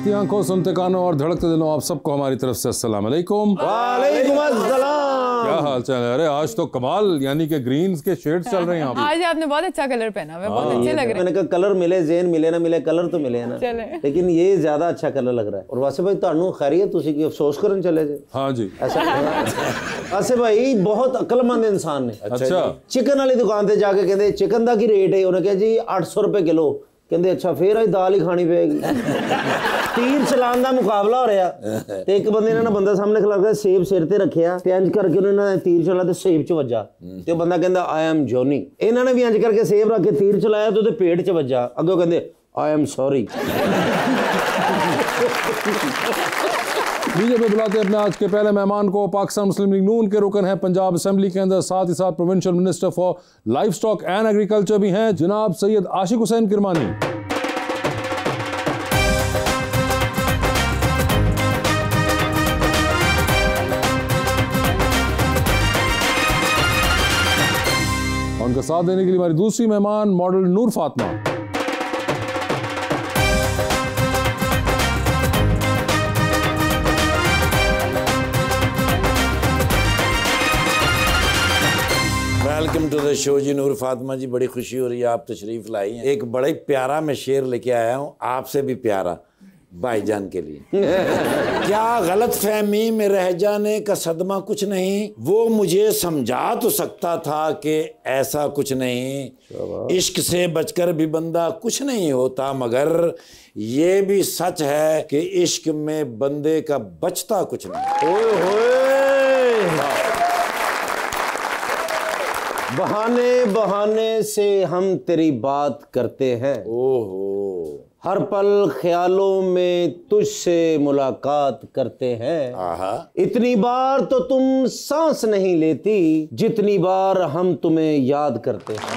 देखती आंखों, सुनते कानों और धड़कते दिलों, आप सबको हमारी तरफ से अस्सलाम वालेकुम। वालेकुम अस्सलाम। क्या हाल चाल है? अरे आज तो कमाल, यानी कि ग्रीन्स के शेड्स चल रहे हैं यहाँ पे। आज आपने बहुत अच्छा कलर पहना हुआ है, बहुत अच्छे लग रहे हैं। मैंने कहा कलर मिले, ज़ेन मिले ना मिले, कलर तो मिले ना, लेकिन ये ज्यादा अच्छा कलर लग रहा है। और वासे भाई तानू खैरियत, तुसी की अफसोस करन चले जे? हाँ जी। ऐसा वासे भाई बहुत अकलमंद इंसान ने। अच्छा। चिकन वाली दुकान से जाके कहते चिकन का की रेट है, उन्हें कहा जी 800 रुपए किलो। कहते अच्छा फिर आज दाल ही खानी पेगी। तीर चलान का मुकाबला हो रहा ते एक बंदे ने ना बंदा सामने खिला के सेब सिर ते रखिया ते इंज करके उन्होंने तीर चला ते सेब च वजा ते बंदा कहंदा आई एम जॉनी। इन्होंने भी इंज करके सेब रख के तीर चलाया तो पेट च वजा। अगो कहंदे आई एम सॉरी। बीजेपी बुलाते अपने आज के पहले मेहमान को पाकिस्तान मुस्लिम लीग नून के रुकन है पंजाब असेंबली के अंदर, साथ ही साथ provincial minister for life stock and agriculture भी हैं, जनाब सैयद आशिक हुसैन किरमानी। उनका साथ देने के लिए हमारी दूसरी मेहमान model Noor Fatima. Welcome to the show ji. Noor Fatima ji, बड़ी खुशी हो रही है आप तशरीफ लाई हैं। एक बड़ा ही प्यारा मैं शेर लेके आया हूँ, आपसे भी प्यारा, भाईजान के लिए। क्या गलत फहमी में रह जाने का सदमा कुछ नहीं, वो मुझे समझा तो सकता था कि ऐसा कुछ नहीं। इश्क से बचकर भी बंदा कुछ नहीं होता, मगर ये भी सच है कि इश्क में बंदे का बचता कुछ नहीं। ओए होए। बहाने बहाने से हम तेरी बात करते हैं, ओहो, हर पल ख्यालों में तुझसे मुलाकात करते हैं। आहा। इतनी बार तो तुम सांस नहीं लेती जितनी बार हम तुम्हें याद करते हैं।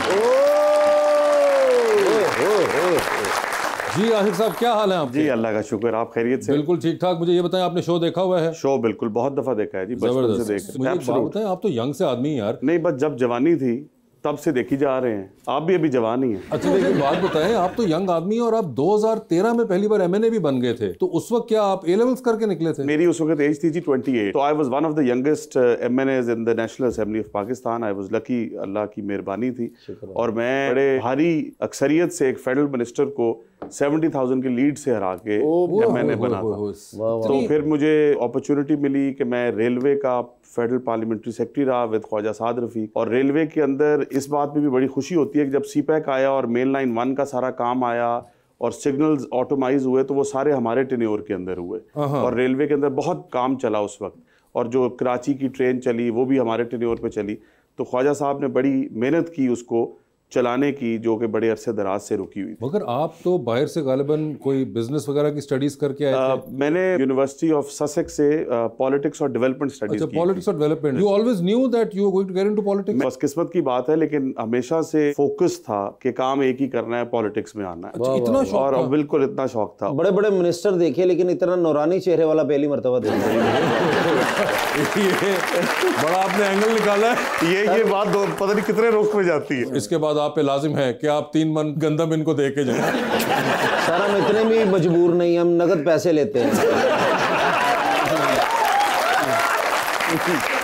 जी आशिक साहब, क्या हाल है आपके? जी अल्लाह का शुक्र, आप खैरियत से? बिल्कुल ठीक ठाक। मुझे ये बताएं, आपने शो देखा हुआ है? शो बिल्कुल बहुत दफा देखा है जी, बचपन से देख। मुझे एक बात बताएं, आप तो यंग से आदमी हैं यार। नहीं, बस जब जवानी थी तब से देखी जा रहे हैं, आप भी अभी जवान ही हैं। अच्छा मुझे एक बात बताएं, आप तो यंग आदमी हैं और आप 2013 में पहली बार एमएनए भी बन गए थे, तो उस वक्त क्या आप ए लेवल्स करके निकले थे? मेरी उस वक्त एज थी जी 28, तो I was one of the youngest MNAs in the National Assembly of Pakistan. I was lucky, Allah की मेहरबानी थी, और मैं बड़े भारी अक्सरियत से एक फेडरल मिनिस्टर को 70,000 की लीड से हरा के एमएनए बना था। तो फिर मुझे अपॉर्चुनिटी मिली कि मैं रेलवे का फेडरल पार्लियामेंट्री सेक्रेटरी रहा विद ख्वाजा साद रफीक। और रेलवे के अंदर इस बात में भी बड़ी खुशी होती है कि जब सीपैक आया और मेन लाइन 1 का सारा काम आया और सिग्नल्स ऑटोमाइज हुए, तो वो सारे हमारे टेन्योर के अंदर हुए। और रेलवे के अंदर बहुत काम चला उस वक्त, और जो कराची की ट्रेन चली वो भी हमारे टेन्योर पे चली। तो ख्वाजा साहब ने बड़ी मेहनत की उसको चलाने की, जो कि बड़े अरसे दराज से रुकी हुई। मगर आप तो बाहर से गालिबन कोई बिजनेस वगैरह की स्टडीज करके आए थे? मैंने यूनिवर्सिटी ऑफ ससेक्स से पॉलिटिक्स और डेवलपमेंट स्टडीज की। पॉलिटिक्स और development, you always knew that you are going to get into politics? बस किस्मत की बात है, लेकिन हमेशा से फोकस था कि काम एक ही करना है, पॉलिटिक्स में आना है। अच्छा, इतना शौक और था? बिल्कुल इतना शौक था। बड़े बड़े मिनिस्टर देखे, लेकिन इतना नौरानी चेहरे वाला पहली मर्तबा देखा। बड़ा आपने एंगल निकाला है। ये बात पता नहीं कितने रुख में जाती है। इसके बाद आप पे लाजिम है कि आप 3 मन गंदम इनको दे के जाएं। सर हम इतने भी मजबूर नहीं, हम नगद पैसे लेते हैं।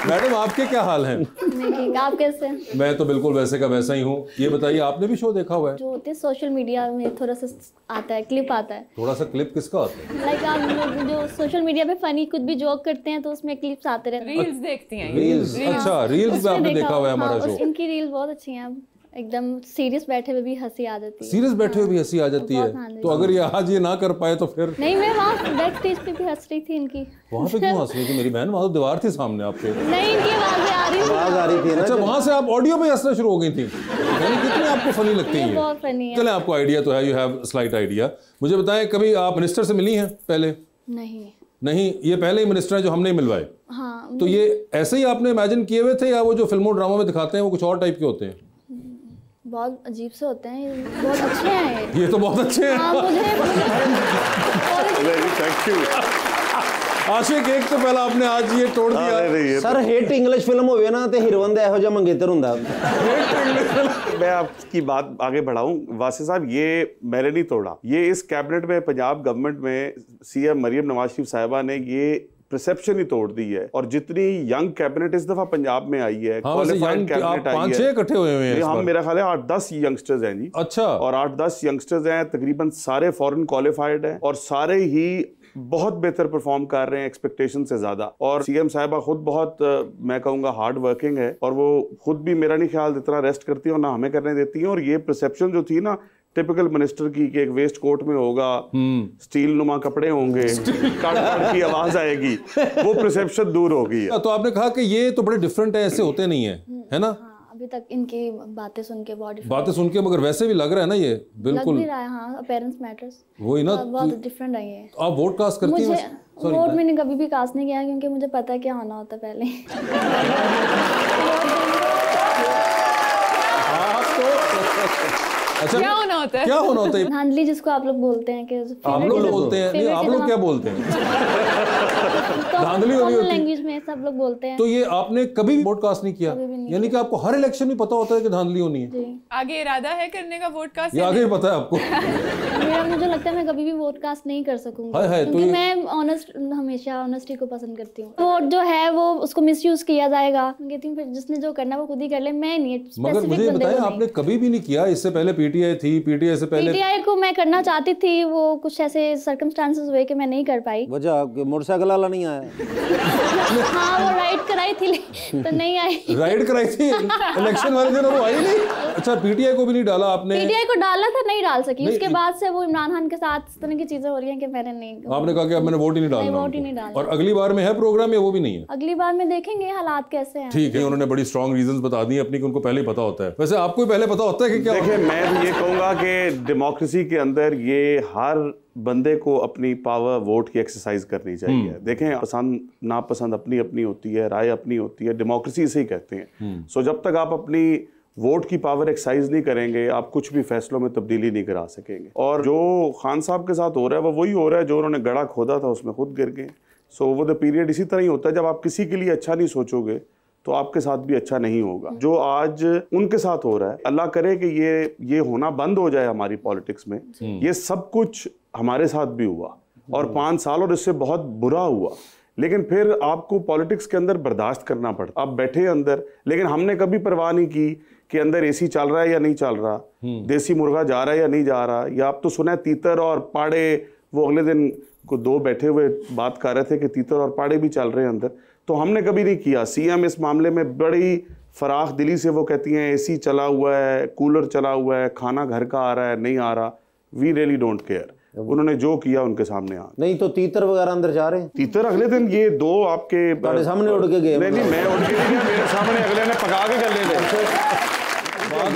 मैडम आपके क्या हाल हैं? ठीक, आप कैसे? मैं तो बिल्कुल वैसे का वैसा ही हूँ। ये बताइए, आपने भी शो देखा हुआ है? जो होते हैं सोशल मीडिया में थोड़ा सा आता है, क्लिप आता है। थोड़ा सा क्लिप किसका आता है? लाइक आप लोग जो सोशल मीडिया पे फनी कुछ भी जोक करते हैं तो उसमें क्लिप्स आते रहते हैं। रील्स देखती हैं? रील्स? अच्छा, रील्स में आपने देखा हुआ है हमारा शो? इनकी रील्स बहुत अच्छी हैं, एकदम सीरियस बैठे हुए भी हंसी आ जाती है। सीरियस बैठे हुए भी हंसी आ जाती है? तो अगर ये आज ये ना कर पाए तो फिर? नहीं, मैं वहाँ बैक स्टेज पे भी हंस रही थी इनकी। वहाँ पे क्यों हंस रही थी मेरी बहन? वहाँ तो दीवार थी सामने आपके। नहीं, इनकी आवाज़ें आ रही थी। आवाज आ रही थी ना। अच्छा, वहाँ से आप ऑडियो पे हंसना शुरू हो गई थी? कितनी आपको फनी लगती है? बहुत फनी है। चले, आपको आइडिया तो है, यू हैव स्लाइट आइडिया। मुझे बताएं, कभी आप मिनिस्टर से मिली हैं पहले? नहीं, ये पहले ही मिनिस्टर है जो हमने मिलवाए? हाँ। तो ये ऐसे ही आपने इमेजिन किए हुए थे, या वो जो फिल्मों ड्रामा में दिखाते हैं वो कुछ और टाइप के होते हैं? बहुत अजीब से होते हैं, बहुत अच्छे हैं ये तो बहुत अच्छे हैं। हाँ, मुझे थैंक यू। आशिक एक तो पहला आपने आज ये तोड़ दिया। सर हिट इंग्लिश फिल्म होवे ना ते हीरो बंदा ਇਹੋ ਜਿਹਾ ਮੰਗੇਤਰ ਹੁੰਦਾ। मैं आपकी बात आगे बढ़ाऊं, वासिफ साहब ये मैंने नहीं तोड़ा, ये इस कैबिनेट में पंजाब गवर्नमेंट में सीएम मरियम नवाज शरीफ साहिबा ने ये परसेप्शन ही तोड़ दी है। और जितनी यंग कैबिनेट इस दफा पंजाब में आई है, क्वालिफाइड कैबिनेट आई है, 5-6 इकट्ठे हुए हैं हम, मेरा ख्याल है 8-10 यंगस्टर्स हैं जी। अच्छा। और 8-10 यंगस्टर्स हैं, तकरीबन सारे फॉरेन क्वालिफाइड हैं और सारे ही बहुत बेहतर परफॉर्म कर रहे हैं एक्सपेक्टेशन से ज्यादा। और सीएम साहिबा खुद बहुत मैं कहूंगा हार्ड वर्किंग है और वो खुद भी मेरा नहीं ख्याल इतना रेस्ट करती है और ना हमें करने देती है। और ये परसेप्शन जो थी ना टिपिकल मिनिस्टर की कि एक वेस्ट कोट में होगा, स्टील नुमा कपड़े होंगे, कड़ की आवाज आएगी, वो परसेप्शन दूर हो गई है। तो आपने कहा कि ये तो बड़े डिफरेंट है, ऐसे होते नहीं है, है ना? अभी तक इनकी बातें सुन के बातें सुन के, मगर वैसे भी लग रहा है ना ये बिल्कुल लग भी रहा है। हाँ, अपीयरेंस मैटर्स वही ना, बहुत डिफरेंट है ये। आप वोट कास्ट करती हैं? मुझे वोट मैंने कभी भी कास्ट नहीं किया क्योंकि मुझे पता है क्या होना होता है पहले। अच्छा, क्या होना होता है? क्या होना होता है? धांधली जिसको आप लोग बोलते हैं कि आप लोग बोलते हैं, नहीं आप लोग क्या बोलते हैं? धांधली होनी होती है लैंग्वेज में सब लोग बोलते हैं। तो ये आपने कभी भी वोट कास्ट नहीं किया, यानी कि आपको हर इलेक्शन में पता होता है कि धांधली होनी है? आगे इरादा है करने का वोट कास्ट? ये आगे ही पता है आपको? मुझे लगता है मैं कभी भी वोट कास्ट नहीं कर सकूंगी क्योंकि मैं ऑनेस्ट, हमेशा ऑनेस्टी को पसंद करती हूँ। वोट जो है वो उसको मिसयूज किया जाएगा, मैं कहती हूँ फिर जिसने जो करना है वो खुद ही कर ले, मैं नहीं। मगर मुझे बताएं, आपने कभी भी नहीं किया? इससे पहले पीटीआई थी, पीटीआई से पहले पीटीआई को मैं करना चाहती थी, वो कुछ ऐसे सर्कमस्टांसेस हुए कि मैं नहीं कर पाई। वजह मोटरसाइकिल वाला नहीं आया। हाँ वो राइड कराई थी तो नहीं आई। राइड कराई थी इलेक्शन वाले दिन, वो आई नहीं। अच्छा, पीटीआई को भी नहीं डाला आपने? पीटीआई को डाला था, नहीं डाल सकी। उसके बाद से वो इमरान खान के साथ इस तरह की चीजें हो रही हैं कि मैंने नहीं, आपने कहा कि अब मैंने वोट ही नहीं डालना। वोट ही नहीं डालना। और अगली बार में है प्रोग्राम या वो भी नहीं है? अगली बार में देखेंगे हालात कैसे हैं। ठीक है, उन्होंने बड़ी स्ट्रॉन्ग रीजंस बता दी अपनी कि उनको पहले ही पता होता है। वैसे आपको पहले पता होता है कि क्या? देखिए, मैं तो ये कहूंगा कि डेमोक्रेसी के अंदर ये हर बंदे को अपनी पावर वोट की एक्सरसाइज करनी चाहिए। देखें, पसंद नापसंद अपनी अपनी होती है, राय अपनी होती है, डेमोक्रेसी इसे ही कहते हैं। सो जब तक आप अपनी वोट की पावर एक्सरसाइज नहीं करेंगे, आप कुछ भी फैसलों में तब्दीली नहीं करा सकेंगे। और जो खान साहब के साथ हो रहा है वो वही हो रहा है जो उन्होंने गड़ा खोदा था उसमें खुद गिर गए। सो वो द पीरियड इसी तरह ही होता है, जब आप किसी के लिए अच्छा नहीं सोचोगे तो आपके साथ भी अच्छा नहीं होगा। जो आज उनके साथ हो रहा है, अल्लाह करे कि ये होना बंद हो जाए हमारी पॉलिटिक्स में। ये सब कुछ हमारे साथ भी हुआ और 5 साल और इससे बहुत बुरा हुआ, लेकिन फिर आपको पॉलिटिक्स के अंदर बर्दाश्त करना पड़ता। आप बैठे अंदर, लेकिन हमने कभी परवाह नहीं की कि अंदर एसी चल रहा है या नहीं चल रहा, देसी मुर्गा जा रहा है या नहीं जा रहा। या आप तो सुना है तीतर और पाड़े, वो अगले दिन को 2 बैठे हुए बात कर रहे थे कि तीतर और पाड़े भी चल रहे हैं अंदर। तो हमने कभी नहीं किया। सीएम इस मामले में बड़ी फराख दिली से वो कहती हैं एसी चला हुआ है, कूलर चला हुआ है, खाना घर का आ रहा है, नहीं आ रहा, वी रियली डोंट केयर। उन्होंने जो किया उनके सामने आ नहीं तो तीतर वगैरह अंदर जा रहे हैं। तीतर अगले दिन ये 2 आपके सामने उड़ के गए। नहीं, मैं उड़ के नहीं गया, मेरे सामने अगले ने पका के कर ले।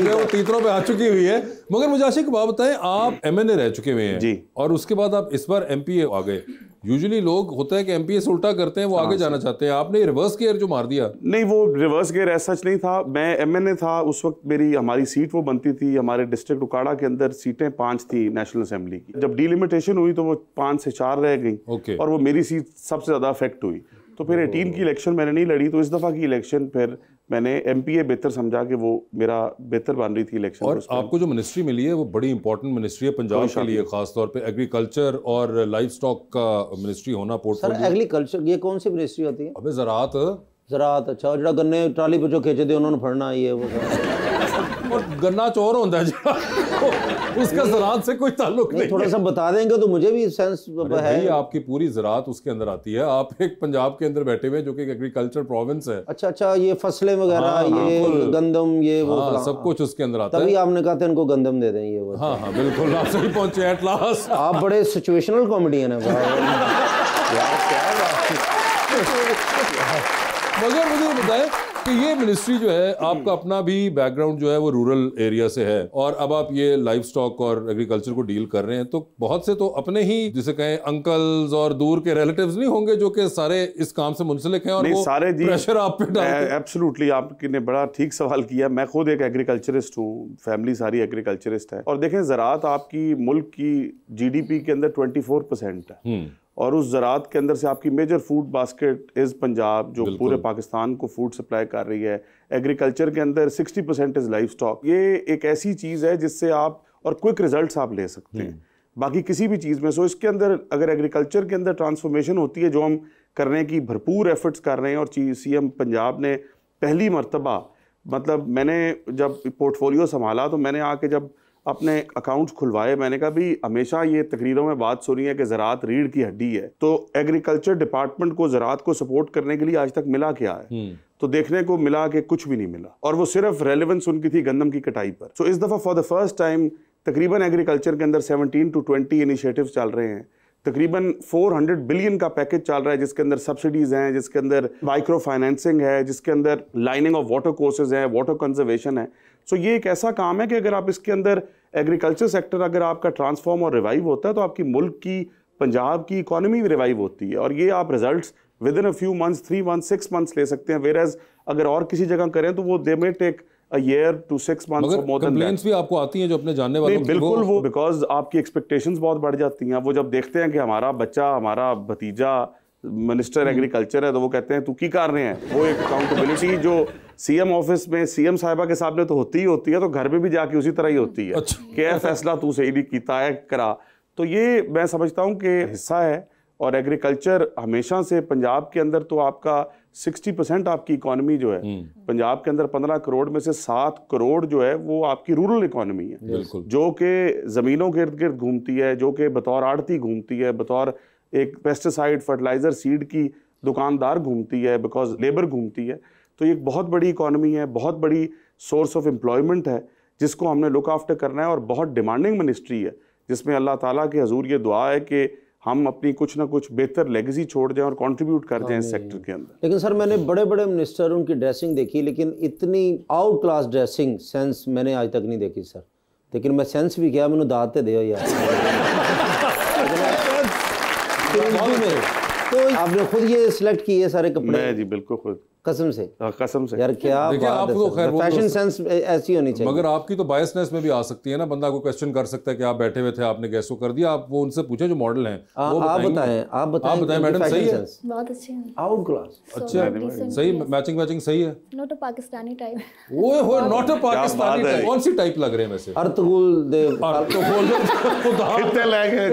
वो तीतरों पे आ चुकी हुई है। मगर मुझे आशिक बात बताएं, आप एमएनए रह चुके हुए हैं जी, और उसके बाद आप इस बार एमपीए आ गए। यूजुअली लोग होता है कि एमपीए से उल्टा करते हैं, वो आगे जाना चाहते हैं। आपने रिवर्स गियर जो मार दिया। नहीं, वो रिवर्स गियर ऐसा सच नहीं था। मैं एमएनए था उस वक्त, हमारी सीट वो बनती थी, हमारे डिस्ट्रिक्ट उकाड़ा के अंदर सीटें 5 थी नेशनल असेंबली की। जब डिलिमिटेशन हुई तो वो 5 से 4 रह गई और वो मेरी सीट सबसे ज्यादा अफेक्ट हुई। तो फिर 18 की इलेक्शन मैंने नहीं लड़ी, तो इस दफा की इलेक्शन फिर मैंने एमपीए बेहतर समझा कि वो मेरा बेहतर बन रही थी इलेक्शन। और आपको जो मिनिस्ट्री मिली है वो बड़ी इंपॉर्टेंट मिनिस्ट्री है पंजाब के लिए, खासतौर पे एग्रीकल्चर और लाइव स्टॉक का मिनिस्ट्री होना। सर एग्रीकल्चर ये कौन सी मिनिस्ट्री होती है? अबे ज़राअत। अच्छा, जो गन्ने ट्राली पे जो खींचे थे उन्होंने फड़ना, ये वो और गन्ना चोर होता है उसका ज़राअत से कोई ताल्लुक नहीं। थोड़ा सा बता देंगे तो मुझे भी सेंस है। आपकी पूरी ज़राअत उसके अंदर आती है। आप एक पंजाब के अंदर बैठे हुए जो कि एग्रीकल्चर प्रोविंस है। अच्छा, ये फसलें वगैरह, ये गंदम, ये वो सब कुछ उसके अंदर आता है। तभी आपने कहा था इनको गंदम दे दें, ये वो। हाँ, बिल्कुल, आप सही पहुंचे एट लास्ट। आप बड़े सिचुएशनल कॉमेडियन हैं। मगर मुझे बताएं कि ये मिनिस्ट्री जो है, आपका अपना भी बैकग्राउंड जो है वो रूरल एरिया से है और अब आप ये लाइव स्टॉक और एग्रीकल्चर को डील कर रहे हैं, तो बहुत से तो अपने ही जिसे कहें अंकल्स और दूर के रिलेटिव्स नहीं होंगे जो कि सारे इस काम से मुंसलिक हैं और वो सारे प्रेशर आप पे डालते हैं। एब्सोल्युटली, आपने बड़ा ठीक सवाल किया। मैं खुद एक एग्रीकल्चरिस्ट हूँ, फैमिली सारी एग्रीकल्चरिस्ट है। और देखें, ज़राअत आपकी मुल्क की जीडीपी के अंदर 24% है और उस ज़राअत के अंदर से आपकी major food basket is Punjab, जो पूरे पाकिस्तान को फूड सप्लाई कर रही है। एग्रीकल्चर के अंदर 60% इज़ लाइफ स्टॉक। ये एक ऐसी चीज़ है जिससे आप और क्विक रिजल्ट्स आप ले सकते हैं बाकी किसी भी चीज़ में। सो इसके अंदर अगर एग्रीकल्चर के अंदर ट्रांसफॉर्मेशन होती है, जो हम करने की भरपूर एफर्ट्स कर रहे हैं, और CM पंजाब ने पहली मर्तबा, मतलब मैंने जब पोर्टफोलियो संभाला तो मैंने आके जब अपने अकाउंट्स खुलवाए, मैंने कहा भी हमेशा ये तकरीरों में बात सुनी है कि ज़राअत रीढ़ की हड्डी है, तो एग्रीकल्चर डिपार्टमेंट को ज़राअत को सपोर्ट करने के लिए आज तक मिला क्या है? तो देखने को मिला कि कुछ भी नहीं मिला, और वो सिर्फ रेलेवेंस उनकी थी गंदम की कटाई पर। सो इस दफ़ा फॉर द फर्स्ट टाइम तकरीबन एग्रीकल्चर के अंदर 17 to 20 इनिशिएटिव्स चल रहे हैं। तकरीबन 400 बिलियन का पैकेज चल रहा है, जिसके अंदर सब्सिडीज़ हैं, जिसके अंदर माइक्रो फाइनेंसिंग है, जिसके अंदर लाइनिंग ऑफ वाटर कोर्सेज है, वाटर कंजर्वेशन है। सो ये एक ऐसा काम है कि अगर आप इसके अंदर एग्रीकल्चर सेक्टर अगर आपका ट्रांसफॉर्म और रिवाइव होता है तो आपकी मुल्क की, पंजाब की इकोनॉमी भी रिवाइव होती है, और ये आप results with in a few months, 3 months, 6 months ले सकते हैं। वेयरएज अगर और किसी जगह करें तो वो they may take a year to 6 months or more than that। Complaints भी आपको आती हैं जो अपने जानने वालों की? बिल्कुल, वो बिकॉज आपकी एक्सपेक्टेशंस बहुत बढ़ जाती हैं। वो जब देखते हैं कि हमारा बच्चा, हमारा भतीजा मिनिस्टर एग्रीकल्चर है, तो वो कहते हैं तू की कर रहे हैं। वो एक अकाउंटेबिलिटी जो CM ऑफिस में CM साहिबा के सामने तो होती ही होती है, तो घर में भी जाके उसी तरह ही होती है कि यह फैसला तू सही नहीं कीता है, करा। तो ये मैं समझता हूँ कि हिस्सा है, और एग्रीकल्चर हमेशा से पंजाब के अंदर तो आपका 60% आपकी इकोनॉमी जो है, पंजाब के अंदर 15 करोड़ में से 7 करोड़ जो है वो आपकी रूरल इकोनॉमी है, जो कि ज़मीनों के इर्द गिर्द घूमती है, जो कि बतौर आड़ती घूमती है, बतौर एक पेस्टिसाइड, फर्टिलाइज़र, सीड की दुकानदार घूमती है, बिकॉज लेबर घूमती है। तो ये एक बहुत बड़ी इकोनॉमी है, बहुत बड़ी सोर्स ऑफ एम्प्लॉयमेंट है, जिसको हमने लुक आफ्टर करना है, और बहुत डिमांडिंग मिनिस्ट्री है, जिसमें अल्लाह ताला के हजूर ये दुआ है कि हम अपनी कुछ ना कुछ बेहतर लेगेसी छोड़ जाएं और कंट्रीब्यूट कर जाएं इस सेक्टर के अंदर। लेकिन सर मैंने बड़े बड़े मिनिस्टर उनकी ड्रेसिंग देखी, लेकिन इतनी आउट क्लास ड्रेसिंग सेंस मैंने आज तक नहीं देखी सर। लेकिन मैं सेंस भी किया, मैंने दाद दे यार। तो आपने खुद ये सिलेक्ट किए सारे कपड़े? मैं जी बिल्कुल खुद, कसम से? कसम से यार क्या बात है, फैशन सेंस ऐसी होनी चाहिए। मगर आपकी तो बायसनेस में भी आ सकती है ना, बंदा को क्वेश्चन कर सकता है कि आप बैठे हुए थे, आपने गैस को कर दिया, आप वो उनसे पूछे जो मॉडल हैं, आप बताएं मैडम। सही है, बहुत अच्छे हैं, आउट क्लास, अच्छा सही, मैचिंग सही है। Not a Pakistani type. ओए हो, नॉट अ पाकिस्तानी टाइप। कौन सी टाइप लग रहे हैं वैसे? अर्तुगरुल दे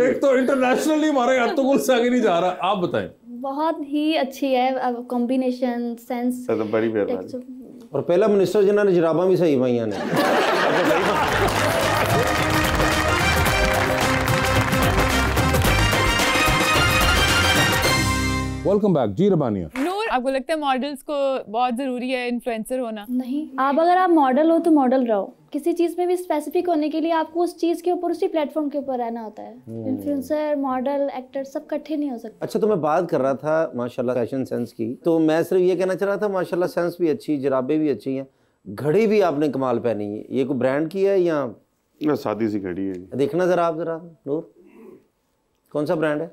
एक तो इंटरनेशनली हमारा अर्तुगरुल से आगे नहीं जा रहा। आप बताएं। बहुत ही अच्छी है, कॉम्बिनेशन, सेंस, बड़ी मेहरबानी। और पहला मिनिस्टर जिन्होंने जराबा भी सही पाइया ने। वेलकम बैक जी रबानिया। नूर, आपको लगता है मॉडल्स को बहुत जरूरी है इन्फ्लुएंसर होना? नहीं, अगर आप मॉडल हो तो मॉडल रहो। किसी चीज में भी स्पेसिफिक होने के लिए आपको उस चीज के ऊपर, उसी प्लेटफॉर्म के ऊपर रहना होता है। इन्फ्लुएंसर, मॉडल, एक्टर सब इकट्ठे नहीं हो सकते। अच्छा, तो मैं बात कर रहा था माशाल्लाह फैशन सेंस की, तो मैं सिर्फ ये कहना चाह रहा था माशाल्लाह सेंस भी अच्छी, जराबे भी अच्छी हैं, घड़ी भी आपने कमाल पहनी है। ये कोई ब्रांड की है या सादी सी घड़ी है? देखना जरा आप, जरा नूर, कौन सा ब्रांड है?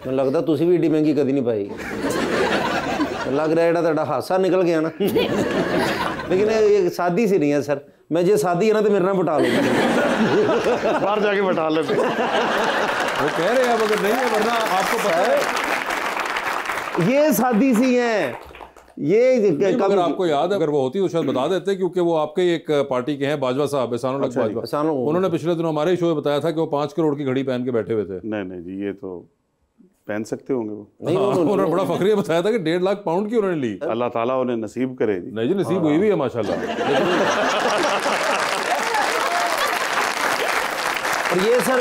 मैं लगता तुसी भी एडी महंगी कभी नहीं पाई। लग रहा है तेरा हादसा निकल गया ना। लेकिन ये सादी सी नहीं है सर। मैं जो सादी है ना तो मेरे नाम बटा लो, बाहर जाके बटा लेते। वो कह रहे हैं अगर नहीं है, वरना आपको पता है ये सादी सी हैं। ये अगर आपको याद है, अगर वो होती तो शायद बता देते, क्योंकि वो आपके एक पार्टी के हैं, बाजवा साहब, एहसानुल हक बाजवा। उन्होंने पिछले दिनों हमारे शो में बताया था कि वो 5 करोड़ की घड़ी पहन के बैठे हुए थे। नहीं जी, ये तो पहन सकते होंगे वो। नहीं, उन्होंने बड़ा फखरिया बताया था कि 1.5 लाख पाउंड की उन्होंने ली। अल्लाह ताला उन्हें नसीब करे जी। नहीं जी, नसीब हुई भी है माशाल्लाह। और ये सर,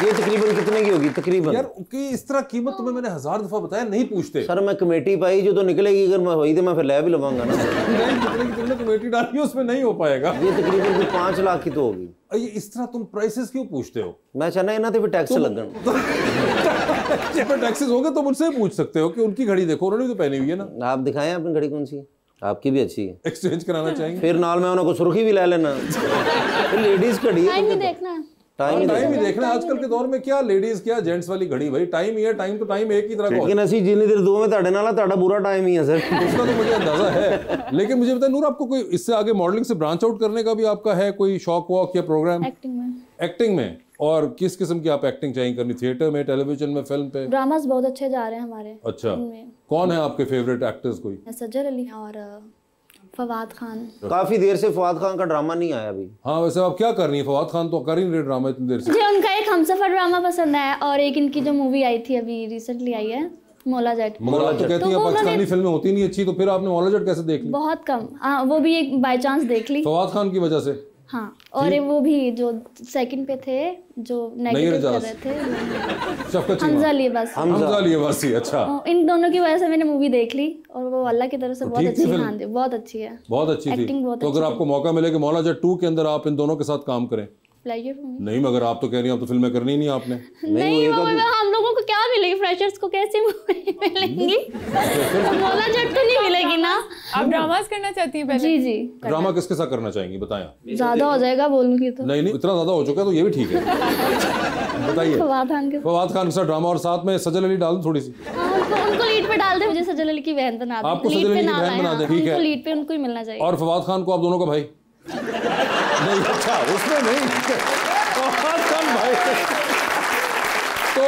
ये तकरीबन कितने की होगी तकरीबन? यार कि इस तरह कीमत तुम्हें मैंने 1000 दफा बताया, नहीं पूछते सर। मैं कमेटी पाई जो तो निकलेगी, अगर मैं हुई तो मैं फिर ले भी लवांगा ना। नहीं, जितने की तुमने कमेटी डाली है उसमें नहीं हो पाएगा। ये तकरीबन 5 लाख की तो होगी। ये इस तरह तुम प्राइसेस क्यों पूछते हो? मैं चाहना इन्होंने भी टैक्स लगन। जब पर टैक्सेस होंगे तो मुझसे पूछ सकते हो कि उनकी घड़ी देखो, उन्होंने तो पहनी हुई है ना। आप दिखाएं अपनी घड़ी कौन सी है? आपकी भी अच्छी है। एक्सचेंज कराना चाहेंगे? फिर नाल में उनको सुर्खी भी ले लेना। लेडीज घड़ी टाइम भी देखना, टाइम ही देखना। आजकल के दौर में क्या लेडीज क्या जेंट्स वाली घड़ी, भाई टाइम ही है, टाइम तो टाइम एक ही तरह का। लेकिन असि जिन्नी देर दो में ਤੁਹਾਡੇ ਨਾਲ ਤੁਹਾਡਾ बुरा टाइम ही है सर। उसका तो मुझे अंदाजा है। लेकिन मुझे बताए नूर, आपको कोई इससे आगे मॉडलिंग से ब्रांच आउट करने का भी आपका है कोई शौक वॉक या प्रोग्राम? एक्टिंग में। एक्टिंग में? और किस किस्म की आप एक्टिंग चाहिए करनी, थिएटर में, टेलीविजन में, फिल्म पे? ड्रामास बहुत अच्छे जा रहे हैं हमारे। अच्छा, कौन है आपके फेवरेट एक्टर्स? कोई? सज्जर अली और फवाद खान। काफी देर से फवाद खान का ड्रामा नहीं आया अभी। हाँ, वैसे आप क्या कर रही हैं? फवाद खान तो कर ही नहीं रहे ड्रामा इतनी देर से। मुझे उनका एक हमसफर ड्रामा पसंद है और एक इनकी जो मूवी आई थी अभी रिसेंटली आई है मौला जट। मगर आप तो कहती हैं पाकिस्तानी फिल्में होती नहीं अच्छी, तो फिर आपने मौला जट कैसे देख ली? बहुत कम, हाँ वो भी एक बाय चांस देख ली फवाद खान की वजह से। हाँ, और वो भी जो सेकंड पे थे जो नेगेटिव कर रहे थे हमजा लिए बस। हमजा लिए बस ही। अच्छा, इन दोनों की वजह से मैंने मूवी देख ली और वो अल्लाह की तरफ से बहुत अच्छी। हाँ बहुत अच्छी है, बहुत अच्छी थी। एक्टिंग बहुत तो अगर आपको मौका मिले कि मौला जट 2 के अंदर आप इन दोनों के साथ काम करें? नहीं, मगर आप तो कह रही हैं आप तो फिल्में करनी नहीं आपने। नहीं, हम लोगों को क्या मिलेगी, फ्रेशर्स को कैसे मिलेंगी? मौला जट तो नहीं मिलेगी ना। आप ड्रामास करना चाहती हैं पहले? जी जी। ड्रामा किसके साथ करना चाहेंगी बताएं? ज्यादा हो जाएगा बोलूंगी तो। नहीं, इतना ज्यादा हो चुका है तो ये भी ठीक है। बताइए। फवाद खान के साथ ड्रामा और साथ में सजल अली डाल दूं थोड़ी सी? उनको लीड पे डाल दे, मुझे सजल अली की बहन बना दे। आपको सजल अली की बहन बना दे, ठीक है। लीड पे उनको ही मिलना चाहिए। और फवाद खान को आप दोनों का भाई? नहीं, अच्छा उसमें नहीं, फवाद खान भाई। तो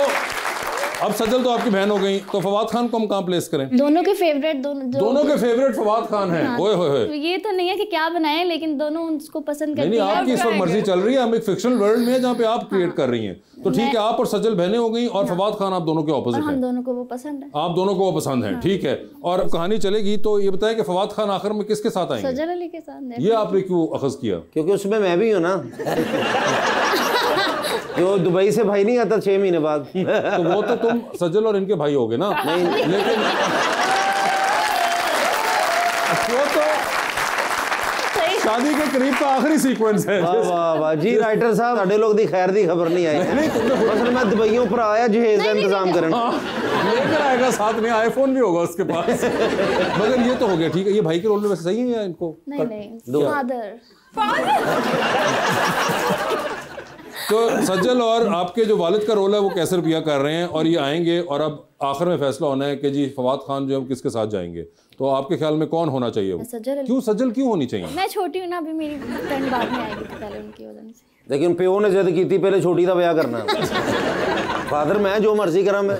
अब सजल तो आपकी बहन हो गई, तो फवाद खान को हम कहाँ प्लेस करें? दोनों के फेवरेट, दोनों के फेवरेट फवाद खान हैं। हाँ, ओए होए, तो ये तो नहीं है कि क्या बनाए, लेकिन दोनों उसको पसंद करते हैं। नहीं, आपकी इस वक्त मर्जी चल रही है, हम एक फिक्शनल वर्ल्ड में है जहाँ पे आप क्रिएट कर रही हैं, तो ठीक है। आप और सजल बहनें हो गई और फवाद खान आप दोनों के ऑपोजिट हैं। हम दोनों को वो पसंद है। आप दोनों को वो पसंद है, ठीक है। और कहानी चलेगी तो ये बताएं कि फवाद खान आखिर में किसके साथ आएंगे? सजल अली के साथ। ये आपने क्यों अखज़ किया? क्योंकि उसमें मैं भी हूँ ना। जो दुबई से भाई नहीं आता 6 महीने बाद। तो वो तो तुम सजल और इनके भाई होगे ना? नहीं, लेकिन वो तो शादी के करीब का आखिरी सीक्वेंस है। वाह वाह वाह जी राइटर साहब, साढ़े लोग दी खैर दी खबर नहीं आई। असल मैं दुबईयों पर आया जहेज का इंतजाम करना। लेकर आएगा साथ में, आईफोन भी होगा उसके पास। मगर ये तो हो गया, ठीक है। ये भाई के रोल में वैसे सही है या इनको? नहीं, फादर। तो सज्जल और आपके जो वालिद का रोल है वो कैसे रुपया कर रहे हैं, और ये आएंगे और अब आखिर में फैसला होना है कि जी फवाद खान जो है किसके साथ जाएंगे, तो आपके ख्याल में कौन होना चाहिए? क्यों सज्जल क्यों होनी चाहिए? मैं छोटी हूँ ना, अभी मेरी फ्रेंड बाद में आएगी, तो पहले उनकी वजह से। लेकिन प्यो ने जिद की पहले छोटी का ब्याह करना। फादर मैं जो मर्जी करा मैं।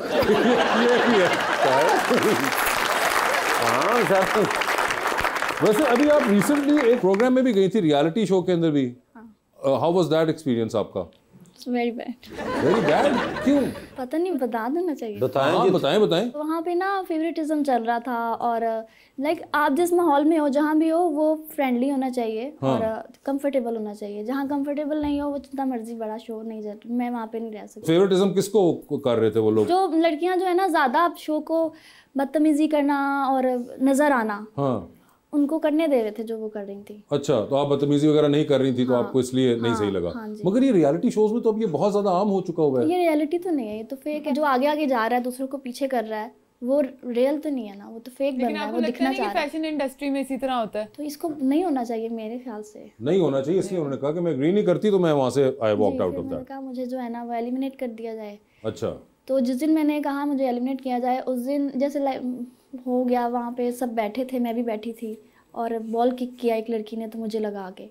हाँ सर। वैसे अभी आप रिसेंटली एक प्रोग्राम में भी गई थी, रियलिटी शो के अंदर भी। हाउ वाज दैट एक्सपीरियंस आपका? Very bad. Very bad? क्यों? पता नहीं, बता देना चाहिए। बताएं। वहाँ पे ना फेवरेटिज्म चल रहा था, और लाइक आप जिस माहौल में हो, जहाँ भी हो, वो फ्रेंडली होना चाहिए। हाँ। और कंफर्टेबल होना चाहिए। जहाँ कंफर्टेबल नहीं हो, वो जितना मर्जी बड़ा शो नहीं जाता, मैं वहाँ पे नहीं रह सकती। फेवरेटिज्म किसको कर रहे थे वो लोग? जो लड़कियाँ जो है ना, ज्यादा शो को बदतमीजी करना और नजर आना, हाँ, उनको करने दे रहे थे जो वो कर रही थी। अच्छा, तो आप बदतमीजी वगैरह नहीं कर रही थी, तो आपको इसलिए नहीं सही लगा। मगर ये रियलिटी शोज में तो अब ये बहुत ज्यादा आम हो चुका हुआ है। ये रियलिटी तो नहीं है, ये तो फेक है। जो आगे आगे जा रहा है, दूसरों को पीछे कर रहा है, वो रियल तो नहीं है ना, वो तो फेक बन रहा है, वो दिखना चाह रहा है। फैशन इंडस्ट्री में इसी तरह होता है, तो इसको नहीं होना चाहिए मेरे ख्याल से। नहीं होना चाहिए, इसलिए उन्होंने कहा कि मैं एग्री नहीं करती, तो मैं वहां से I walked out of that. कहा मुझे जो है ना वो एलिमिनेट कर दिया जाए। अच्छा, तो जिस दिन मैंने कहा मुझे एलिमिनेट किया जाए, उस दिन जैसे हो गया, वहाँ पे सब बैठे थे, मैं भी बैठी थी, और बॉल किक किया एक लड़की ने, तो मुझे लगा आगे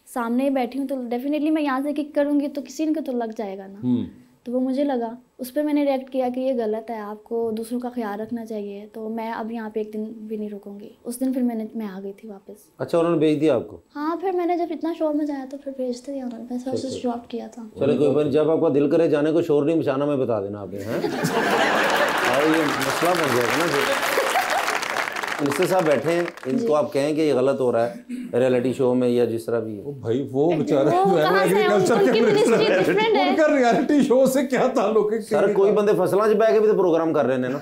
सामने ही बैठी हूँ, तो डेफिनेटली मैं यहाँ से किक करूँगी तो किसी ने तो लग जाएगा ना। तो वो मुझे लगा, उस पर मैंने रिएक्ट किया कि ये गलत है, आपको दूसरों का ख्याल रखना चाहिए, तो मैं अब यहाँ पे एक दिन भी नहीं रुकूंगी। उस दिन फिर मैं आ गई थी वापस। अच्छा, उन्होंने भेज दिया आपको? हाँ, फिर मैंने जब इतना शोर में जाया तो फिर भेज दिया उन्होंने, मैं सबसे शॉप किया था। चलो कोई बात, जब आपका दिल करे जाने को शोर नहीं मचाना, मैं बता देना आपने। हैं ये मसला बन जाएगा ना। मिनिस्टर साहब बैठे हैं, इनको आप कहें कि ये गलत हो रहा है रियलिटी शो में या जिस तरह भी है। भाई वो बेचारे एग्रीकल्चर के मिनिस्टर, उनका रियलिटी शो से क्या ताल्लुक है? सर कोई बंदे फसलों च बैठ के भी तो प्रोग्राम कर रहे हैं ना।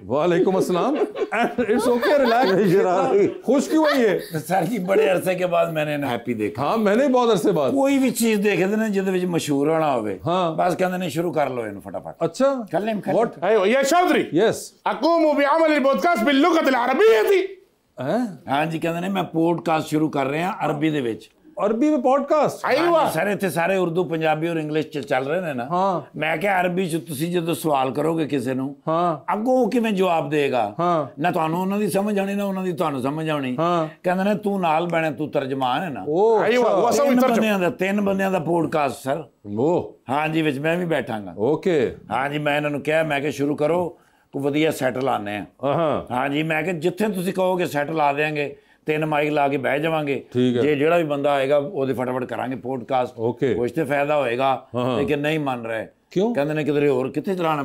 वालेकुम अस्सलाम। It's okay, relax. खुश क्यों है ये? सर जी बड़े अरसे के बाद मैंने हैप्पी देखा। हाँ, मैंने बहुत अरसे बाद। कोई भी चीज देखे थे ना जिहदे विच मशहूर होना होवे, हाँ, बस कहंदे ने शुरू कर लो इन्हू फटाफट। अच्छा, कर ले। व्हाट? या चौधरी, यस, अकूमु बिअमल अल-पॉडकास्ट बिल-लुगत अल-अरबिय्यती। हाँ जी, कहंदे ने मैं पॉडकास्ट शुरू कर रहे हैं अरबी दे विच। अरबी में पॉडकास्ट सर इतने सारे उर्दू पंजाबी और इंग्लिश चल रहे हैं ना। हाँ। मैं क्या अरबी च तुसी जो सवाल करोगे किसी ਨੂੰ हाँ। ਅੱਗੋਂ ਉਹ ਕਿਵੇਂ ਜਵਾਬ ਦੇਗਾ। हाँ। ਨਾ ਤੁਹਾਨੂੰ ਉਹਨਾਂ ਦੀ ਸਮਝ ਆਣੀ ਨਾ ਉਹਨਾਂ ਦੀ ਤੁਹਾਨੂੰ ਸਮਝ ਆਣੀ। हाँ। ਕਹਿੰਦੇ ਨੇ ਤੂੰ ਨਾਲ ਬਹਿਣਾ ਤੂੰ ਤਰਜਮਾਨ ਹੈ ਨਾ। ਉਹ ਤਿੰਨ ਬੰਦਿਆਂ ਦਾ ਪੋਡਕਾਸਟ ਸਰ। ਉਹ ਹਾਂਜੀ ਵਿੱਚ ਮੈਂ ਵੀ ਬੈਠਾਂਗਾ। ਓਕੇ। ਹਾਂਜੀ ਮੈਂ ਇਹਨਾਂ ਨੂੰ ਕਿਹਾ ਮੈਂ ਕਿ ਸ਼ੁਰੂ ਕਰੋ ਕੋਈ ਵਧੀਆ ਸੈਟ ਲਾਣੇ ਆ। ਹਾਂਜੀ ਮੈਂ ਕਿ ਜਿੱਥੇ ਤੁਸੀਂ ਕਹੋਗੇ ਸੈਟ ਲਾ ਦੇਾਂਗੇ 3 ਮਾਈਕ ਲਾ ਕੇ ਬਹਿ ਜਾਵਾਂਗੇ। ਜੇ ਜਿਹੜਾ ਵੀ ਬੰਦਾ ਆਏਗਾ ਉਹਦੇ ਫਟਾਫਟ ਕਰਾਂਗੇ ਪੋਡਕਾਸਟ। ਕੁਝ ਤੇ ਫਾਇਦਾ ਹੋਏਗਾ ਲੇਕਿਨ ਨਹੀਂ ਮੰਨ ਰਹੇ। क्यों? कहते ने किधर और कितने चलाना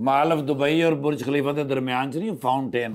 ਮਾਲ ਆਫ ਦੁਬਈ ਔਰ ਬੁਰਜ ਖਲੀਫਾ ਦੇ ਦਰਮਿਆਨ ਚ ਨਹੀਂ ਫਾਊਂਟੇਨ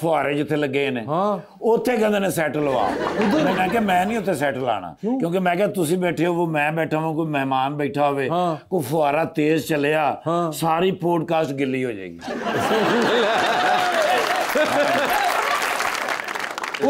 ਫੁਹਾਰੇ ਜਿੱਥੇ ਲੱਗੇ ਨੇ ਉੱਥੇ ਕਹਿੰਦੇ ਨੇ ਸੈਟ ਲਵਾ। ਮੈਂ ਕਿਹਾ ਮੈਂ ਨਹੀਂ ਉੱਥੇ ਸੈਟ ਲਾਣਾ ਕਿਉਂਕਿ ਮੈਂ ਕਿਹਾ ਤੁਸੀਂ ਬੈਠੇ ਹੋ ਮੈਂ ਬੈਠਾ ਹਾਂ ਕੋਈ ਮਹਿਮਾਨ ਬੈਠਾ ਹੋਵੇ ਕੋਈ ਫੁਹਾਰਾ ਤੇਜ਼ ਚੱਲਿਆ ਸਾਰੀ ਪੋਡਕਾਸਟ ਗਿੱਲੀ ਹੋ ਜਾਏਗੀ।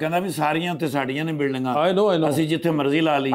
ਕਹਿੰਦਾ ਵੀ ਸਾਰੀਆਂ ਉੱਤੇ ਸਾਡੀਆਂ ਨੇ ਬਿਲਡਿੰਗਾਂ। I know ਅਸੀਂ ਜਿੱਥੇ ਮਰਜ਼ੀ ਲਾ ਲਈ।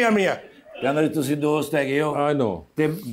100 ਕਹਿੰਦਾ ਜੀ ਤੁਸੀਂ ਦੋਸਤ ਹੈਗੇ ਹੋ I know ਤੇ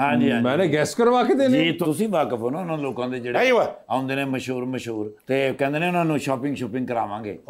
ਹਾਂਜੀ मैंने गैस करवा के देने। ਜੀ ਤੁਸੀਂ ਵਾਕਫ ਹੋ ਨਾ ਉਹਨਾਂ ਲੋਕਾਂ ਦੇ ਜਿਹੜੇ ਆਉਂਦੇ ਨੇ ਮਸ਼ਹੂਰ ਤੇ ਕਹਿੰਦੇ ਨੇ ਉਹਨਾਂ ਨੂੰ ਸ਼ਾਪਿੰਗ ਕਰਾਵਾਂਗੇ।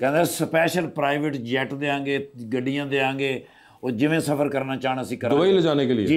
ਕਹਿੰਦਾ ਸਪੈਸ਼ਲ ਪ੍ਰਾਈਵੇਟ ਜੈਟ ਦੇਾਂਗੇ ਗੱਡੀਆਂ ਦੇਾਂਗੇ ਉਹ ਜਿਵੇਂ ਸਫ਼ਰ ਕਰਨਾ ਚਾਹਣ ਅਸੀਂ ਕਰਾਂਗੇ दुबई ले जाने के लिए। ਜੀ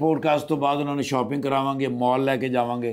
ਪੋਡਕਾਸਟ ਤੋਂ ਬਾਅਦ ਉਹਨਾਂ ਨੂੰ ਸ਼ਾਪਿੰਗ ਕਰਾਵਾਂਗੇ ਮਾਲ ਲੈ ਕੇ ਜਾਵਾਂਗੇ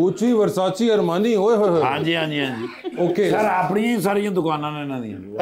गुची वर्साची अरमानी ओए होए। ਹਾਂਜੀ ओके ਸਰ ਆਪਣੀਆਂ ਹੀ ਸਾਰੀਆਂ ਦੁਕਾਨਾਂ ਨੇ ਇਹਨਾਂ ਦੀਆਂ।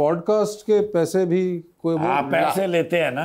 पॉडकास्ट के पैसे भी कोई आप पैसे लेते हैं ना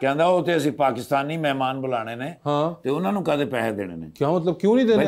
ਕਹਿੰਦਾ ਉਹ ਤੇ ਅਸੀਂ ਪਾਕਿਸਤਾਨੀ ਮਹਿਮਾਨ ਬੁਲਾਣੇ ਨੇ ਤੇ ਉਹਨਾਂ ਨੂੰ ਕਾਹਦੇ ਪੈਸੇ ਦੇਣੇ ਨੇ। क्या मतलब क्यों नहीं देने?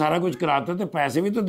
ਸਾਰਾ ਕੁਝ ਕਰਾਤਾ ਤੇ ਪੈਸੇ ਵੀ ਤਾਂ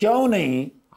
ਕਿਉਂ ਨਹੀਂ?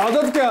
आदत क्या?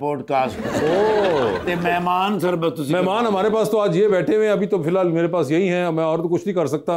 ਪੋਡਕਾਸਟ। ਤੇ ਮਹਿਮਾਨ ਸਰ ਤੁਸੀਂ मेहमान हमारे पास तो आज ये बैठे हुए हैं, अभी तो फिलहाल मेरे पास यही हैं, मैं और तो कुछ नहीं कर सकता।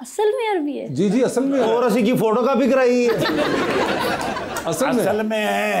असल में अरबी है। जी असल में और ਅਸੀਂ ਕੀ ਫੋਟੋ ਕਾਪੀ ਕਰਾਈ असल में है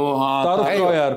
ओ हाँ तारुफ करो यार।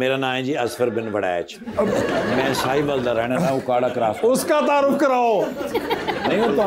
मेरा नाम है जी असफर बिन वड़ैच। मैं साहिवाल दा रहने वाला उकाड़ा क्रॉस। उसका तारुफ कराओ। नहीं वो तो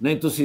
नहीं तुसी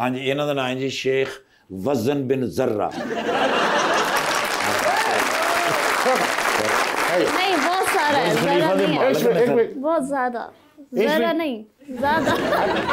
हाँ जी इन्हों का नाम है जी शेख वजन बिन जर्रा। नहीं बहुत सारा है, ज़रा नहीं है। बहुत ज्यादा ज़रा नहीं ज्यादा।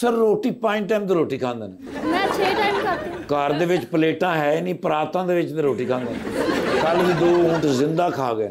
सर रोटी 5 टाइम तो रोटी खाते हैं। मैं 6 टाइम खाती हूँ। घर ਦੇ ਵਿੱਚ ਪਲੇਟਾਂ ਹੈ ਨਹੀਂ ਪਰਾਤਾਂ ਦੇ ਵਿੱਚ ਤੇ ਰੋਟੀ ਖਾਂਦੇ ਨੇ। ਕੱਲ ਵੀ 2 ਊਂਟ ਜ਼ਿੰਦਾ ਖਾ ਗਏ।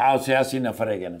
हाँ सियासी नफर है ना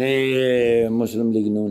ते मुस्लिम लीग नून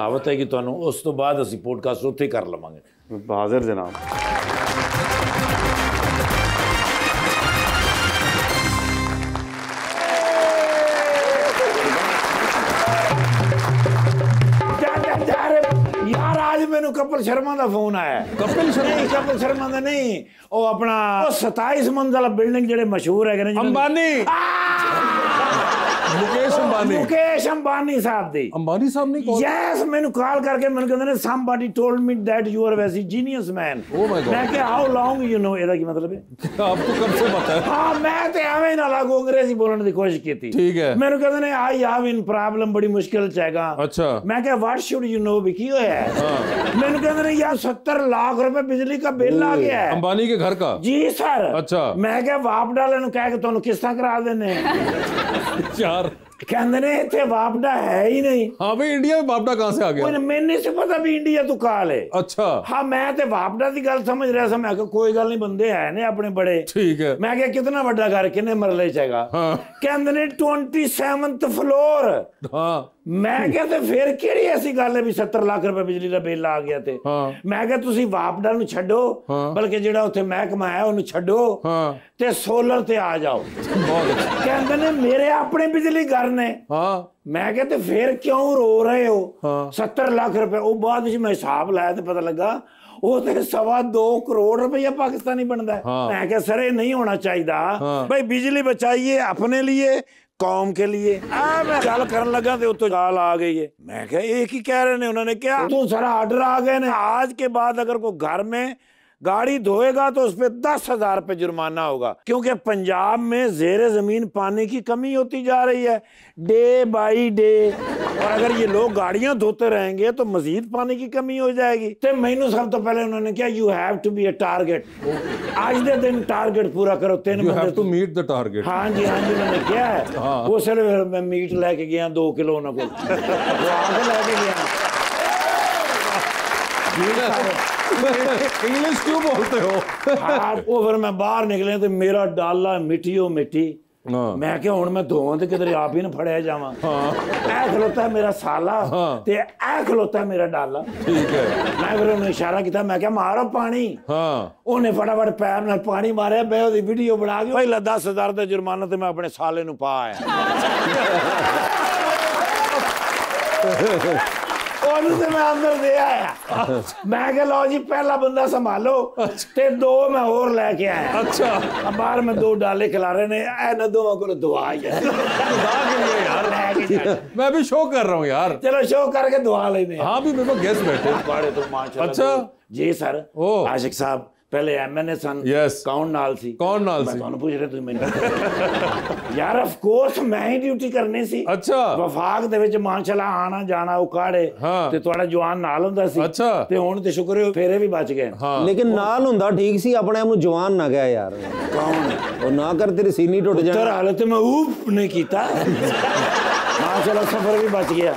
ਦਾਵਤ ਹੈ ਕਿ ਤੁਹਾਨੂੰ ਉਸ ਤੋਂ ਬਾਅਦ ਅਸੀਂ ਪੋਡਕਾਸਟ ਉੱਥੇ ਕਰ ਲਵਾਂਗੇ। हाजिर जनाब यार आज ਮੈਨੂੰ ਕਪਿਲ ਸ਼ਰਮਾ ਦਾ ਫੋਨ ਆਇਆ। ਕਪਿਲ ਸ਼ਰਮਾ ਦਾ ਨਹੀਂ ਉਹ ਆਪਣਾ 27 ਮੰਜ਼ਲਾ ਬਿਲਡਿੰਗ ਜਿਹੜੇ ਮਸ਼ਹੂਰ ਹੈਗੇ ਨੇ अंबानी मुकेश अंबानी साहब दी। अंबानी साहब ने कौन? यस मैंने कॉल करके मैंने कहते ने somebody told me that you are a वैसी genius man। Oh my God। मैं क्या how long you know ਇਹਦਾ ਕੀ ਮਤਲਬ ਹੈ? आपको कब से पता है? हाँ मैं ਤੇ ਐਵੇਂ ਨਾ ਲਾਗੂ ਅੰਗਰੇਜ਼ੀ ਬੋਲਣ ਦੀ ਕੋਸ਼ਿਸ਼ ਕੀਤੀ। ठीक है। ਮੈਨੂੰ ਕਹਿੰਦੇ ਨੇ I have in problem ਬੜੀ ਮੁਸ਼ਕਿਲ ਚ ਹੈਗਾ। अच्छा। मैं क्या what should you know ਵੀ ਕੀ ਹੋਇਆ है? ਮੈਨੂੰ ਕਹਿੰਦੇ ਨੇ यार 70 लाख रुपए बिजली का बिल आ गया है। अंबानी के घर का? जी सर। अच्छा। मैं क्या वाप डाले ਨੂੰ ਕਹਿ ਕੇ ਤੁਹਾਨੂੰ ਕਿਸ਼ਤਾਂ ਕਰਾ ਦੇਣੇ। यार कहते ने इतने बापडा है ही नहीं। हाँ भाई, इंडिया में बापडा कहाँ से आ गया? मैंने नहीं से पता भी इंडिया तू काल है। अच्छा। हाँ, मैं तो बापडा की गल समझ रहा था। मैं कोई गल नहीं, बंदे है ने अपने बड़े। ठीक है। मैं क्या कितना बड़ा घर किन्ने मरले चेगा? हाँ। कहते ने 27th फ्लोर। हाँ। मैं क्या ते फिर केड़ी ऐसी गल है भी 70 लाख रुपए बिजली का बिल आ गया थे। हाँ। मैं क्या तुसी बापडा नूं छड्डो, बल्कि जेड़ा उत्थे महकमा है उन्हें छड्डो ते सोलर ते आ जाओ। कहते ने मेरे अपने बिजली घर ने। हाँ। मैं कहते फिर क्यों रो रहे हो? 70 लाख रुपए। वो बाद मैं हिसाब लाया तो पता लगा वो तो 2.25 करोड़ रुपया पाकिस्तानी बनता है। मैं क्या सर नहीं होना चाहिए भाई, बिजली बचाइए अपने लिए, कौम के लिए। मैं गल करन लगा तो तो गाल आ गई है। मैं क्या एक ही कह रहे ने, उन्होंने क्या तो सारा ऑर्डर आ गए ने, आज के बाद अगर कोई घर में गाड़ी धोएगा तो उस पर 10,000 रुपये जुर्माना होगा, क्योंकि पंजाब में जेर जमीन पानी की कमी होती जा रही है डे बाई डे। और अगर ये लोग गाड़ियां धोते रहेंगे तो मजीद पानी की कमी हो जाएगी। तो मैनू सब तो पहले उन्होंने क्या, you have to be a target. आज दे दिन टारगेट पूरा करो, 3 you have to meet the target. हाँ जी, हाँ जी, मैंने क्या है। हाँ। वो सिर्फ मैं मीट लेके गया 2 किलो ना को आगे लेके गया। इंग्लिश क्यों बोलते हो? हाँ, वो फिर मैं बाहर निकले तो मेरा डाला मिट्टियों मिट्टी। मैं क्या हूं मैं धोवां ते किधर आप ही ना फड़िया जावां। ऐ खलोता है मेरा साला ते ऐ खलोता है मेरा डाला। ठीक है। मैं फिर उन्हें इशारा किया, मैं क्या मारो पानी। उन्हें फटाफट पैर नाल पानी मारे, मैं ओदी वीडियो बना के पहला 10,000 दा जुर्माना ते मैं अपने साले नूं पा आया। से मैं अंदर दे आया। मैं क्या लो जी पहला बंदा संभालो ते 2 मैं और लेके आया। अच्छा। अब बाहर में 2 डाले खिला रहे ने, ऐ न दो को दुआ यार। मैं भी शो कर रहा हूँ यार। चलो शो करके दुआ लेने। हाँ भी मेरे को गेस्ट बैठे बड़े तो माशाल्लाह। अच्छा जी सर। आशिक साहब पहले एमएनए सन। कौन नाल सी? कौन नाल सी? मैं पूछ रहे तुम मैंने यार ऑफ कोर्स मैं ही ड्यूटी करनी सी। अच्छा। वफाक दे विच माशाल्लाह आना जाना उकाड़े ते ਤੁਹਾਡਾ ਜਵਾਨ ਨਾਲ ਹੁੰਦਾ ਸੀ। अच्छा। ਤੇ ਹੁਣ ਤੇ ਸ਼ੁਕਰ ਹੈ ਫੇਰੇ ਵੀ ਬਚ ਗਏ। ਲੇਕਿਨ ਨਾਲ ਹੁੰਦਾ ਠੀਕ ਸੀ, ਆਪਣੇ ਆਪ ਨੂੰ ਜਵਾਨ ਨਾ ਗਿਆ ਯਾਰ। ਕੌਣ? ਉਹ ਨਾ ਕਰ ਤੇਰੀ ਸੀਨੀ ਟੁੱਟ ਜਾਣੀ। ਤੇਰਾ ਹਾਲਤ ਮੈਂ ਊਪ ਨਹੀਂ ਕੀਤਾ। माशाल्लाह सफर भी बच गया।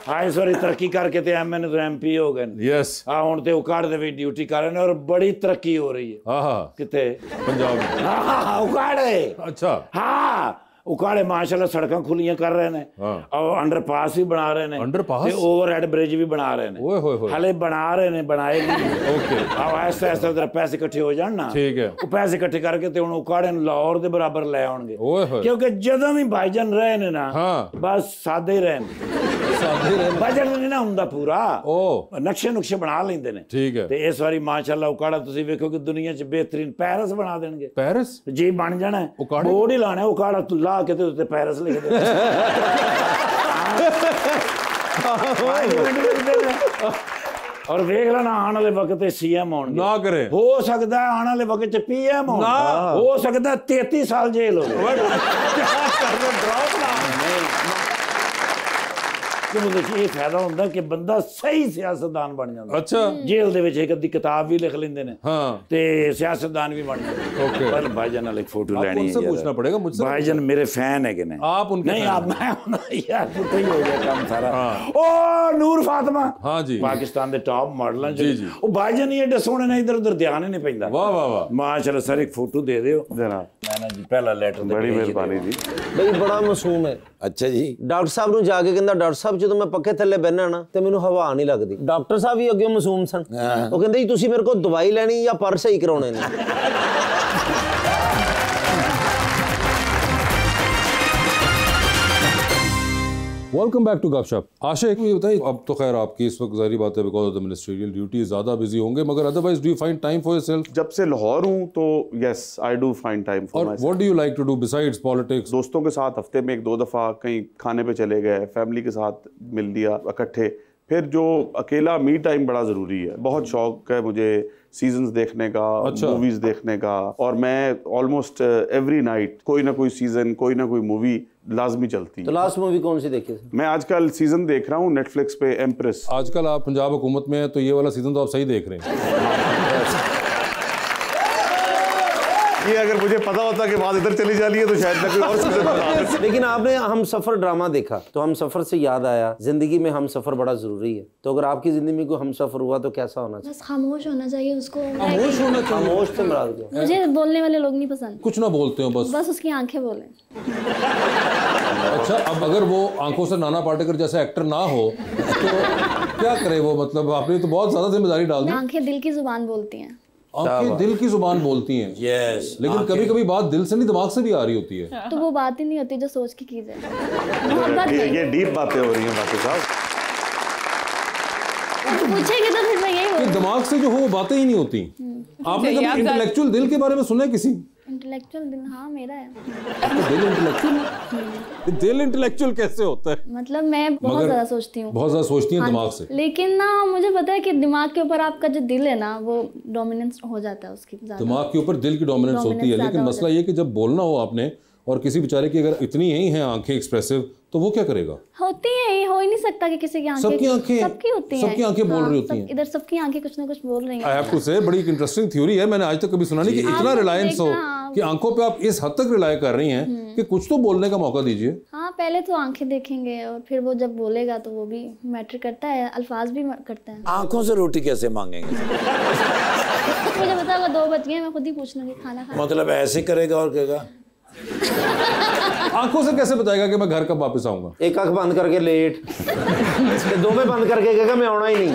हाँ, इस बार तरक्की करके तो एमएनए तो एमपी हो गए। यस। हाँ, हुण ते उकाड़ दे विच ड्यूटी कर रहे हैं और बड़ी तरक्की हो रही है। किते? पंजाब में। हाँ, उकाड़े। अच्छा। हाँ, उकाड़े माशाल्लाह सड़कां खुलियां कर रहे हैं और अंडरपास भी बना रहे हैं। अंडरपास? ओवरहेड ब्रिज भी बना रहे हैं। हाले बना रहे हैं, बनाएगी। ओके। अब ऐसा ऐसा उधर पैसे इकट्ठे हो जान ना। ठीक है। वो पैसे इकट्ठे करके ते हुण उकाड़े लाहौर दे बराबर ले आउणगे, क्योंकि जदों भी भाईजान रहे ने ना बस सादे ही रहन। बजट नहीं ना हुंदा पूरा, नक्शे नुक्शे बना लेंदे ने। ठीक है। ते इस बारी माशाल्लाह उकाड़ा तुसीं वेखो कि दुनिया च बेहतरीन पेरिस बना देणगे। पेरिस जी बन जाना है। बोर्ड ही लाना है उकाड़ा तू ला के ते पेरिस लिख दे। और वेख लेना आने वाले वक्त सीएम होंगे ना करे, हो सकता है आने वाले वक्त पीएम हो सकता है 33 साल जेल हो। ये फायदा होता कि बंदा सही सियासतदान बन जाता। अच्छा। जेल दे विच एक अद्धी किताब भी लिख लेंदे ने ते सियासतदान भी बन जाते। ओके। पर भाईजान नाल एक फोटो लेनी है। आपसे पूछना पड़ेगा मुझसे। भाईजान मेरे फैन है कि नहीं? आप उनके नहीं, आप मैं यार तो ही हो गया काम सारा। ओ नूर फातिमा। हां जी। पाकिस्तान दे टॉप मॉडल हैं जी। ओ भाईजान ये सोने ने इधर उधर ध्यान ही नहीं पैंदा। वाह वाह वाह माशाल्लाह सर, एक फोटो दे दियो जरा। मैंने जी पहला लेटर बड़ी मेहरबानी जी भाई, बड़ा मासूम है। अच्छा जी। डॉक्टर साहब ਨੂੰ ਜਾ ਕੇ ਕਹਿੰਦਾ, ਡਾਕਟਰ ਸਾਹਿਬ ਜਦੋਂ ਮੈਂ ਪੱਖੇ ਥੱਲੇ ਬੈਠਣਾ ਨਾ ਤੇ ਮੈਨੂੰ ਹਵਾ ਨਹੀਂ ਲੱਗਦੀ। ਡਾਕਟਰ ਸਾਹਿਬ ਵੀ ਅੱਗੇ ਮਾਸੂਮ ਸਨ। ਉਹ ਕਹਿੰਦੇ ਜੀ ਤੁਸੀਂ ਮੇਰੇ ਕੋਲ ਦਵਾਈ ਲੈਣੀ ਜਾਂ ਪਰ ਸਹੀ ਕਰਾਉਣੇ ਨੇ। वेलकम बैक टू गपशप। आशिक, ये बताइए, अब तो खैर आपकी इस वक्त ज़ाहिर बात है because of the ministerial duty ज़्यादा बिजी होंगे, मगर otherwise do you find time for yourself? जब से लाहौर हूँ तो yes I do find time for myself. What do you like to do besides politics? दोस्तों के साथ हफ्ते में 1-2 दफ़ा कहीं खाने पे चले गए, फैमिली के साथ मिल लिया इकट्ठे। फिर जो अकेला मी टाइम बड़ा ज़रूरी है। बहुत शौक है मुझे सीजन्स देखने का, मूवीज देखने का, और मैं ऑलमोस्ट एवरी नाइट कोई ना कोई सीजन, कोई ना कोई मूवी लाजमी चलती है। तो लास्ट मूवी कौन सी देखी? मैं आजकल सीजन देख रहा हूँ नेटफ्लिक्स पे, एम्प्रेस। आजकल आप पंजाब हुकूमत में हैं तो ये वाला सीजन तो आप सही देख रहे हैं। ये अगर मुझे पता होता कि बात इधर चली जा रही है तो शायद मैं कोई और सीजन बता। लेकिन आपने हम सफर ड्रामा देखा तो हम सफर से याद आया, जिंदगी में हम सफर बड़ा जरूरी है। तो अगर आपकी जिंदगी में कोई हम सफर हुआ तो कैसा होना चाहिए? बस खामोश होना चाहिए उसको। खामोश होना चाहिए। खामोश से मुराद क्या? मुझे बोलने वाले लोग नहीं पसंद, कुछ ना बोलते हो बस उसकी आंखें बोले। अच्छा, अब अगर वो आंखों से नाना पाटेकर जैसा एक्टर ना हो तो क्या करे वो? मतलब आपने तो बहुत ज्यादा जिम्मेदारी डाल दी। आंखें दिल की जुबान बोलती हैं। आंखें दिल की जुबान बोलती हैं। यस, लेकिन कभी कभी बात दिल से नहीं दिमाग से भी आ रही होती है। तो वो बात ही नहीं होती जो सोच के की जाए। मोहब्बत नहीं। ये डीप बातें हो रही हैं बाकी साहब। पूछेंगे तो फिर मैं यही कि बोलूंगी। दिमाग से जो हो वो बातें ही नहीं होती। आपने ये कभी आप इंटेलेक्चुअल दिल के बारे में सुना है किसी? इंटेलेक्चुअल दिन, हाँ मेरा है। आपका दिल इंटेलेक्चुअल? दिल इंटेलेक्चुअल कैसे होता है? मतलब मैं बहुत ज्यादा सोचती हूँ। बहुत ज्यादा सोचती हैं हाँ, दिमाग से। लेकिन ना मुझे पता है कि दिमाग के ऊपर आपका जो दिल है ना वो डोमिनेंस हो जाता है उसकी ज्यादा। दिमाग के ऊपर दिल की डोमिनेंस होती है, लेकिन मसला ये कि जब बोलना हो आपने और किसी बेचारे की अगर इतनी ही हैं आंखें एक्सप्रेसिव, तो वो क्या करेगा? होती है, हो ही नहीं सकता कि किसी की आंखें। सबकी आंखें सबकी होती हैं। सबकी आंखें बोल रही होती हैं। इधर सबकी आंखें कुछ ना कुछ बोल रही हैं। आई हैव टू से बड़ी इंटरेस्टिंग थ्योरी है, मैंने आज तक कभी सुना नहीं कि इतना रिलायंस हो कि आंखों पे आप इस हद तक रिलाय कर रही हैं कि कुछ तो बोलने का मौका दीजिए। हाँ, पहले तो आंखें देखेंगे और फिर वो जब बोलेगा तो वो भी मैटर करता है, अल्फाज भी करते हैं। आंखों से रोटी कैसे मांगेंगे? मुझे पता होगा 2 बज गए, मैं खुद ही पूछ लूंगी खाना खाना। मतलब ऐसे करेगा और कहेगा? आंखों से कैसे बताएगा कि मैं घर कब वापस आऊंगा? एक आंख बंद करके लेट, दो में बंद करके कहेगा मैं आना ही नहीं।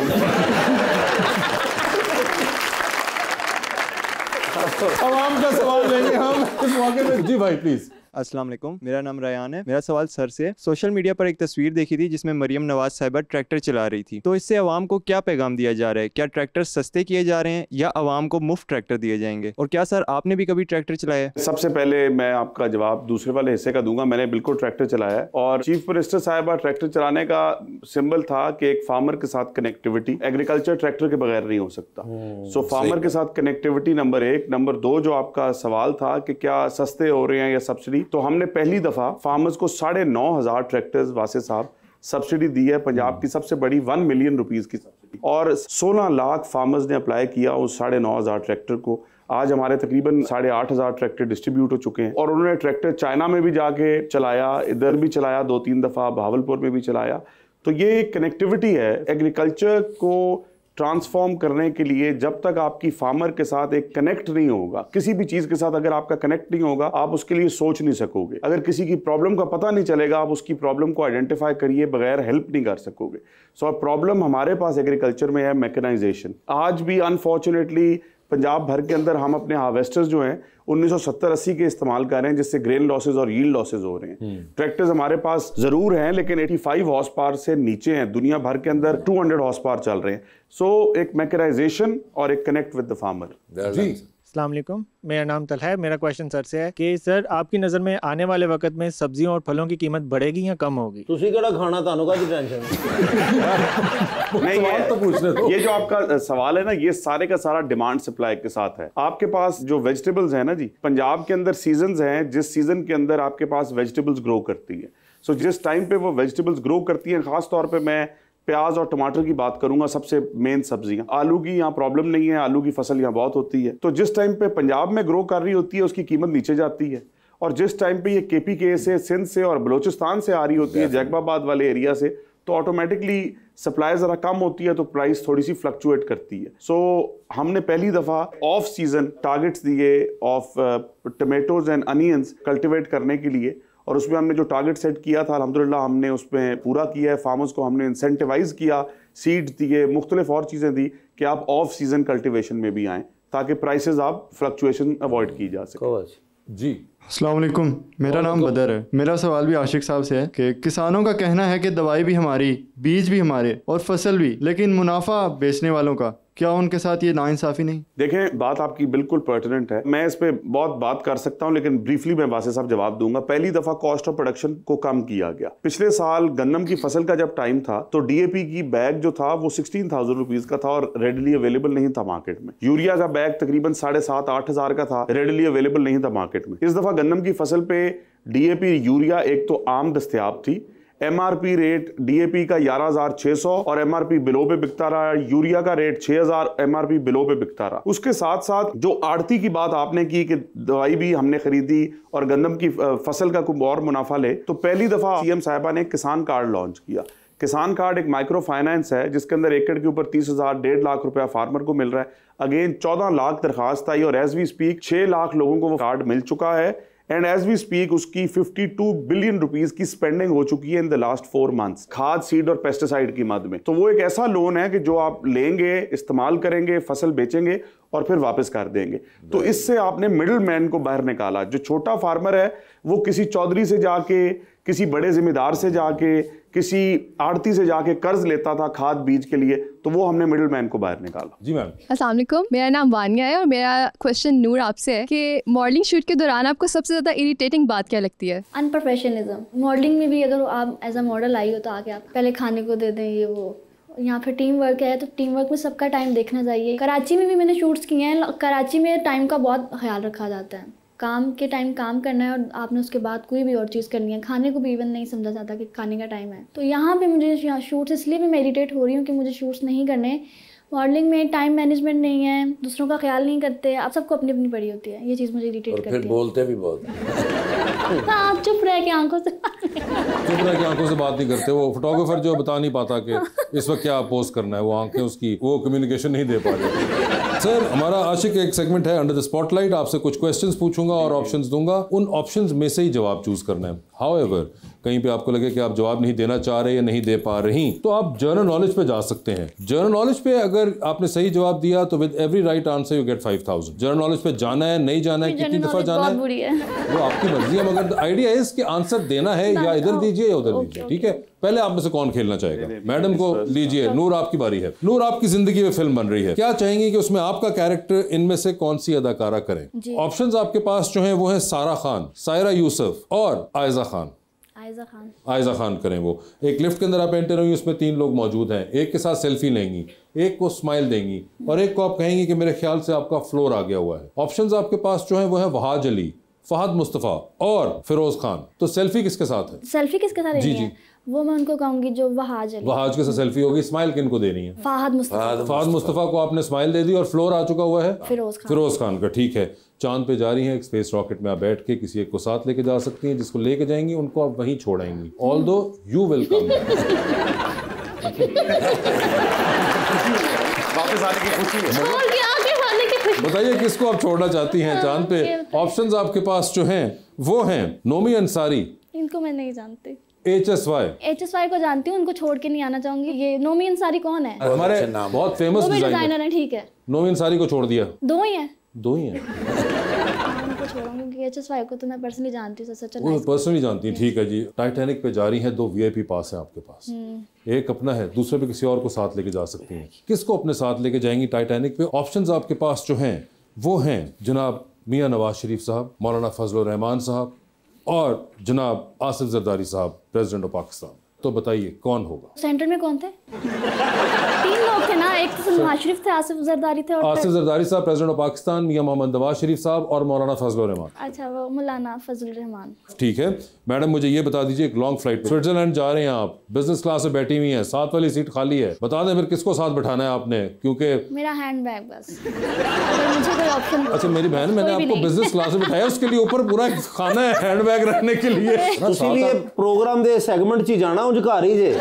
आवाम का सवाल लेंगे हम इस मौके पे। जी भाई प्लीज। अस्सलाम वालेकुम, मेरा नाम रयान है। मेरा सवाल सर से, सोशल मीडिया पर एक तस्वीर देखी थी जिसमें मरियम नवाज साहिबा ट्रैक्टर चला रही थी, तो इससे आवाम को क्या पैगाम दिया जा रहा है? क्या ट्रैक्टर सस्ते किए जा रहे हैं या आवाम को मुफ्त ट्रैक्टर दिए जाएंगे? और क्या सर आपने भी कभी ट्रैक्टर चलाया है? सबसे पहले मैं आपका जवाब दूसरे वाले हिस्से का दूंगा। मैंने बिल्कुल ट्रैक्टर चलाया है और चीफ मिनिस्टर साहिबा ट्रैक्टर चलाने का सिंबल था कि एक फार्मर के साथ कनेक्टिविटी, एग्रीकल्चर ट्रैक्टर के बगैर नहीं हो सकता। सो फार्मर के साथ कनेक्टिविटी नंबर 1। नंबर 2 जो आपका सवाल था कि क्या सस्ते हो रहे हैं या सब्सिडी, तो हमने पहली दफा फार्मर्स को 9,500 ट्रैक्टर्स वासे साहब सब्सिडी दी है। पंजाब की सबसे बड़ी 1 मिलियन रुपीस की सब्सिडी, और 16 लाख फार्मर्स ने अप्लाई किया उस 9,500 ट्रैक्टर को। आज हमारे तकरीबन 8,500 ट्रैक्टर डिस्ट्रीब्यूट हो चुके हैं और उन्होंने ट्रैक्टर चाइना में भी जाके चलाया, इधर भी चलाया 2-3 दफा, भावलपुर में भी चलाया। तो ये कनेक्टिविटी है एग्रीकल्चर को ट्रांसफॉर्म करने के लिए। जब तक आपकी फार्मर के साथ एक कनेक्ट नहीं होगा, किसी भी चीज के साथ अगर आपका कनेक्ट नहीं होगा, आप उसके लिए सोच नहीं सकोगे। अगर किसी की प्रॉब्लम का पता नहीं चलेगा, आप उसकी प्रॉब्लम को आइडेंटिफाई करिए बगैर हेल्प नहीं कर सकोगे। सो प्रॉब्लम हमारे पास एग्रीकल्चर में है मैकेनाइजेशन। आज भी अनफॉर्चुनेटली पंजाब भर के अंदर हम अपने हार्वेस्टर्स जो हैं 1970-80 के इस्तेमाल कर रहे हैं, जिससे ग्रेन लॉसेज और यील्ड लॉसेज हो रहे हैं। ट्रैक्टर्स हमारे पास जरूर हैं लेकिन 85 हॉर्स पावर से नीचे हैं। दुनिया भर के अंदर 200 हॉर्स पावर चल रहे हैं। सो एक मैकेनाइजेशन और एक कनेक्ट विद द फार्मर। जी अस्सलाम वालेकुम, मेरा नाम तलहा है। मेरा क्वेश्चन सर से है कि सर आपकी नज़र में आने वाले वक्त में सब्जियों और फलों की कीमत बढ़ेगी या कम होगी? तुसी केड़ा खाना तानू का टेंशन नहीं, तो पूछने दो। ये जो आपका सवाल है ना, ये सारे का सारा डिमांड सप्लाई के साथ है। आपके पास जो वेजिटेबल्स हैं ना जी, पंजाब के अंदर सीजन्स हैं, जिस सीजन के अंदर आपके पास वेजिटेबल्स ग्रो करती है। सो जिस टाइम पे वो वेजिटेबल्स ग्रो करती हैं, खास तौर पे मैं प्याज और टमाटर की बात करूंगा, सबसे मेन सब्जियां। आलू की यहाँ प्रॉब्लम नहीं है, आलू की फसल यहाँ बहुत होती है। तो जिस टाइम पे पंजाब में ग्रो कर रही होती है उसकी कीमत नीचे जाती है, और जिस टाइम पे ये KPK से, सिंध से और बलूचिस्तान से आ रही होती है, जैकबाबाद वाले एरिया से, तो ऑटोमेटिकली सप्लाई ज़रा कम होती है, तो प्राइस थोड़ी सी फ्लक्चुएट करती है। सो हमने पहली दफ़ा ऑफ सीजन टारगेट्स दिए of tomatoes and onions cultivate करने के लिए, और उसमें हमने जो टारगेट सेट किया था अल्हम्दुलिल्लाह हमने उसमें पूरा किया है। फार्मर्स को हमने इंसेंटिवाइज किया, सीड्स दिए, मुख्तलिफ और चीज़ें दी कि आप ऑफ सीजन कल्टिवेशन में भी आएँ ताकि प्राइसेस आप फ्लक्चुएशन अवॉइड की जा सके। जी अस्सलाम वालेकुम, मेरा नाम बदर है। मेरा सवाल भी आशिक साहब से है कि किसानों का कहना है कि दवाई भी हमारी, बीज भी हमारे और फसल भी, लेकिन मुनाफा बेचने वालों का। क्या उनके साथ ये नाइंसाफी नहीं? देखें, बात आपकी बिल्कुल पर्टिनेंट है, मैं इस पे बहुत बात कर सकता हूं, लेकिन ब्रीफली मैं वासे साहब जवाब दूंगा। पहली दफा कॉस्ट ऑफ प्रोडक्शन को कम किया गया। पिछले साल गन्नम की फसल का जब टाइम था तो DAP की बैग जो था वो 16,000 रुपीज का था और रेडली अवेलेबल नहीं था मार्केट में। यूरिया का बैग तकरीबन 7,500-8 हज़ार का था, रेडली अवेलेबल नहीं था मार्केट में। इस दफा गन्नम की फसल पे DAP यूरिया एक तो आम दस्तयाब थी, MRP रेट DAP का 11,600 और MRP बिलो पे बिकता रहा, यूरिया का रेट 6,000 MRP बिलो पे बिकता रहा। उसके साथ साथ जो आड़ती की बात आपने की कि दवाई भी हमने खरीदी और गंदम की फसल का कुछ और मुनाफा ले, तो पहली दफा CM साहिबा ने किसान कार्ड लॉन्च किया। किसान कार्ड एक माइक्रो फाइनेंस है जिसके अंदर एकड़ के ऊपर 30,000 1.5 लाख रुपया फार्मर को मिल रहा है। अगेन 14 लाख दरखास्त आई और एज वी स्पीक 6 लाख लोगों को वो कार्ड मिल चुका है एंड एज वी स्पीक उसकी 52 बिलियन रुपीस की स्पेंडिंग हो चुकी है इन द लास्ट 4 मंथ्स खाद, सीड और पेस्टिसाइड की मद में। तो वो एक ऐसा लोन है कि जो आप लेंगे, इस्तेमाल करेंगे, फसल बेचेंगे और फिर वापस कर देंगे। तो इससे आपने मिडिल मैन को बाहर निकाला। जो छोटा फार्मर है वो किसी चौधरी से जाके, किसी बड़े जिम्मेदार से जाके, किसी आड़ती से जाके कर्ज लेता था खाद बीज के लिए, तो वो हमने मिडिल मैन को बाहर निकाला। जी मैम। अस्सलाम वालेकुम, मेरा नाम वानिया है और मेरा क्वेश्चन नूर आपसे है कि मॉडलिंग शूट के दौरान आपको सबसे ज़्यादा इरिटेटिंग बात क्या लगती है? अनप्रोफेशनलिज्म। मॉडलिंग में भी अगर आप एज अ मॉडल आई हो तो आके आप पहले खाने को दे दें, ये वो। यहाँ पे टीम वर्क है तो टीम वर्क में सबका टाइम देखना चाहिए। कराची में भी मैंने शूट्स किए हैं, कराची में टाइम का बहुत ख्याल रखा जाता है। काम के टाइम काम करना है और आपने उसके बाद कोई भी और चीज़ करनी है। खाने को भी इवन नहीं समझा जाता कि खाने का टाइम है। तो यहाँ पे मुझे शूट्स इसलिए भी मैं इरिटेट हो रही हूँ कि मुझे शूट्स नहीं करने। मॉडलिंग में टाइम मैनेजमेंट नहीं है, दूसरों का ख्याल नहीं करते, आप सबको अपनी अपनी पड़ी होती है। ये चीज़ मुझे इरिटेट करती है। फिर बोलते भी बहुत आप चुप रह के आंखों से बात नहीं करते। वो फोटोग्राफर जो बता नहीं पाता कि इस वक्त क्या पोस्ट करना है, वो आंखें उसकी वो कम्युनिकेशन नहीं दे पा रही। सर, हमारा आशिक एक सेगमेंट है अंडर द स्पॉटलाइट। आपसे कुछ क्वेश्चंस पूछूंगा और ऑप्शंस दूंगा, उन ऑप्शंस में से ही जवाब चूज करना है। हाउएवर कहीं पे आपको लगे कि आप जवाब नहीं देना चाह रहे या नहीं दे पा रही, तो आप जनरल नॉलेज पे जा सकते हैं। जनरल नॉलेज पे अगर आपने सही जवाब दिया तो with every right answer you get 5,000। General knowledge पे जाना है, नहीं जाना है, कितनी दफा जाना है वो आपकी मर्जी है, मगर आइडिया है इसके आंसर देना है या इधर दीजिए या उधर दीजिए। ठीक है, पहले आप में से कौन खेलना चाहेगा? मैडम को लीजिए। नूर, आपकी बारी है। नूर, आपकी जिंदगी में फिल्म बन रही है, क्या चाहेंगी कि उसमें आपका कैरेक्टर इनमें से कौन सी अदाकारा करें? ऑप्शंस आपके पास जो हैं वो है सारा खान, सायरा यूसुफ और आयजा खान। आयजा खान करें। वो एक लिफ्ट के अंदर आप एंटर होंगी, उसमें 3 लोग मौजूद हैं। एक के साथ सेल्फी लेंगी, एक को स्माइल देंगी और एक को आप कहेंगी कि मेरे ख्याल से आपका फ्लोर आ गया हुआ है। ऑप्शंस आपके पास जो है वो है वहाज अली, फहद मुस्तफ़ा और फिरोज खान। तो सेल्फी किसके साथ है? सेल्फी किसके साथ जी जी वो मैं उनको कहूंगी जो वहाज अली। वहाज के साथ सेल्फी होगी। स्माइल किनको देनी है? फहद मुस्तफ़ा को आपने स्माइल दे दी और फ्लोर आ चुका हुआ है फिरोज खान का। ठीक है, चांद पे जा रही हैं, एक स्पेस रॉकेट में आप बैठ के किसी एक को साथ लेके जा सकती हैं। जिसको लेके जाएंगी उनको आप वहीं छोड़ेंगी, ऑल्दो यू विल कम। वापस आने की खुशी है। बताइए किसको आप छोड़ना चाहती हैं चांद पे? ऑप्शंस आपके पास जो हैं वो हैं नोमी अंसारी। इनको मैं नहीं जानती। HSY को जानती हूँ, उनको छोड़ के नहीं आना चाहूंगी। ये नोमी अंसारी कौन है? हमारे बहुत फेमस डिजाइनर है। ठीक है, नोमी अंसारी को छोड़ दिया। दो ही हैं। उनको छोड़ूंगी। HSY को तो मैं पर्सनली जानती हूँ। वो पर्सनली जानती हैं। ठीक है जी। टाइटैनिक पे जा रही हैं, 2 VIP पास है आपके पास। एक अपना है, दूसरे पे किसी और को साथ लेके जा सकती हैं। किसको अपने साथ लेके जाएंगी टाइटैनिक पे? ऑप्शंस आपके पास जो हैं वो हैं जनाब मियां नवाज शरीफ साहब, मौलाना फजलुर रहमान साहब और जनाब आसिफ जरदारी साहब, प्रेसिडेंट ऑफ पाकिस्तान। तो बताइए कौन होगा? सेंटर में कौन थे? 3 लोग थे ना, एक तो नवाज शरीफ थे, आसिफ जरदारी थे और आसिफ जरदारी साहब प्रेसिडेंट ऑफ पाकिस्तान, मियां मोहम्मद नवाज शरीफ साहब और मौलाना फजलुर रहमान। अच्छा, वो मौलाना फजलुर रहमान। ठीक है मैडम, मुझे ये बता दीजिए, एक लॉन्ग फ्लाइट स्विट्जरलैंड जा रहे हैं आप, बिजनेस क्लास में बैठी हुई हैं, साथ वाली सीट खाली है, बता दें फिर किसको साथ बैठाना है आपने? क्योंकि मेरा हैंडबैग बस। अगर मुझे कोई ऑप्शन। अच्छा मेरी बहन, मैंने आपको बिजनेस क्लास में बैठाया, उसके लिए ऊपर पूरा खाना है हैंडबैग रखने के लिए। इसीलिए प्रोग्राम दे सेगमेंट च जाना उंज घर ही जे।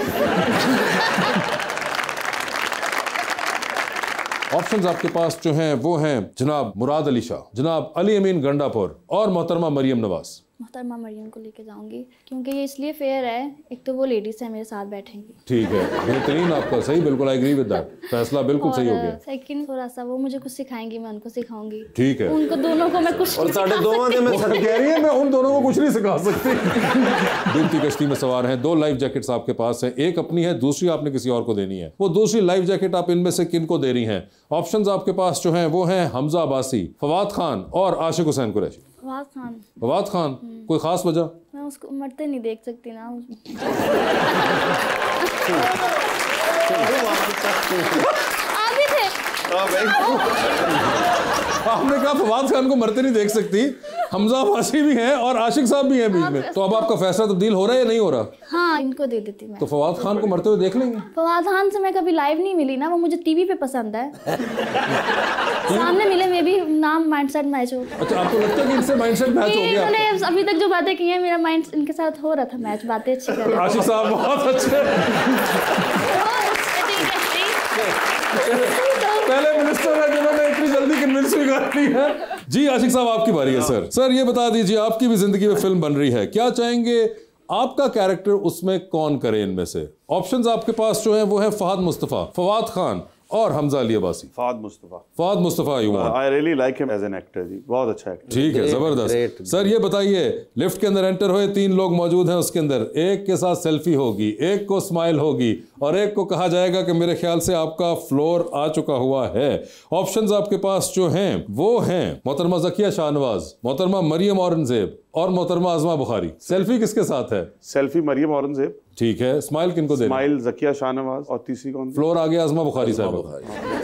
ऑप्शंस आपके पास जो हैं वो हैं जनाब मुराद अली शाह, जनाब अली अमीन गंडापुर और मोहतरमा मरियम नवाज। मोहतरमा मरियम को लेके जाऊंगी क्योंकि ये इसलिए फेयर है, एक तो वो लेडीज है मेरे साथ बैठेंगी। ठीक है, बेहतरीन आपका, सही, बिल्कुल आई एग्री विद दैट, फैसला बिल्कुल सही हो गया। सेकंड थोड़ा सा वो मुझे कुछ सिखाएंगी, मैं उनको सिखाऊंगी। ठीक है, उनको दोनों को मैं कुछ और साढ़े दोनों के मैं कह रही है मैं उन दोनों को कुछ नहीं सिखा सकती। डूबती कश्ती में सवार हैं, 2 लाइफ जैकेट्स आपके पास हैं, एक अपनी है, दूसरी आपने किसी और को देनी है। वो दूसरी लाइफ जैकेट आप इनमें से किन को दे रही हैं? ऑप्शंस आपके पास जो हैं वो हैं हमजा अब्बासी, फवाद खान और आशिक हुसैन कुरैशी। फवाद खान, कोई खास वजह? मैं उसको मरते नहीं देख सकती ना। आगे थे। आपने कहा फवाद खान को मरते नहीं देख सकती, हमजा अब्बासी भी हैं और आशिक साहब भी हैं बीच में, तो अब आपका फैसला तब्दील हो रहा है या नहीं हो रहा? हाँ, इनको दे देती मैं। तो फवाद खान को मरते हुए देख लेंगे? फवाद खान से मैं कभी लाइव नहीं मिली ना, वो मुझे टीवी पे पसंद है। सामने मिले में भी नाम माइंडसेट मैच हो। अच्छा, आपको लगता है कि इनसे माइंडसेट मैच हो गया? इन्होंने अभी तक जो बातें की हैं, मेरा माइंड इनके साथ हो रहा था मैच, बातें अच्छी कर रहे थे। आशिक साहब बहुत अच्छे। पहले मिनिस्टर है जिन्होंने इतनी जल्दी कन्विंस भी कर दी है। जी आशिक साहब, आपकी बारी है सर। सर ये बता दीजिए, आपकी भी जिंदगी में फिल्म बन रही है, क्या चाहेंगे आपका कैरेक्टर उसमें कौन करे? इनमें से ऑप्शंस आपके पास जो है वो है फहद मुस्तफा, फवाद खान और Hamza Ali Abbasi. Fahad Mustafa. Fahad Mustafa, you want? I really like him as an actor ji, बहुत अच्छा एक्टर। ठीक है, जबरदस्त। सर ये बताइए, लिफ्ट के अंदर एंटर हुए, 3 लोग मौजूद हैं उसके अंदर, एक के साथ सेल्फी होगी, एक को स्माइल होगी और एक को कहा जाएगा कि मेरे ख्याल से आपका फ्लोर आ चुका हुआ है। ऑप्शंस आपके पास जो हैं वो हैं मोहतरमा ज़किया शाहनवाज, मोहतरमा मरियम औरंगजेब और मोहतरमा आज़मा बुखारी। सेल्फी किसके साथ है? सेल्फी मरियम औरंगजेब। ठीक है, स्माइल किनको दे? स्माइल ज़किया शाहनवाज और तीसरी कौन? फ्लोर आ गया आज़मा बुखारी साहब।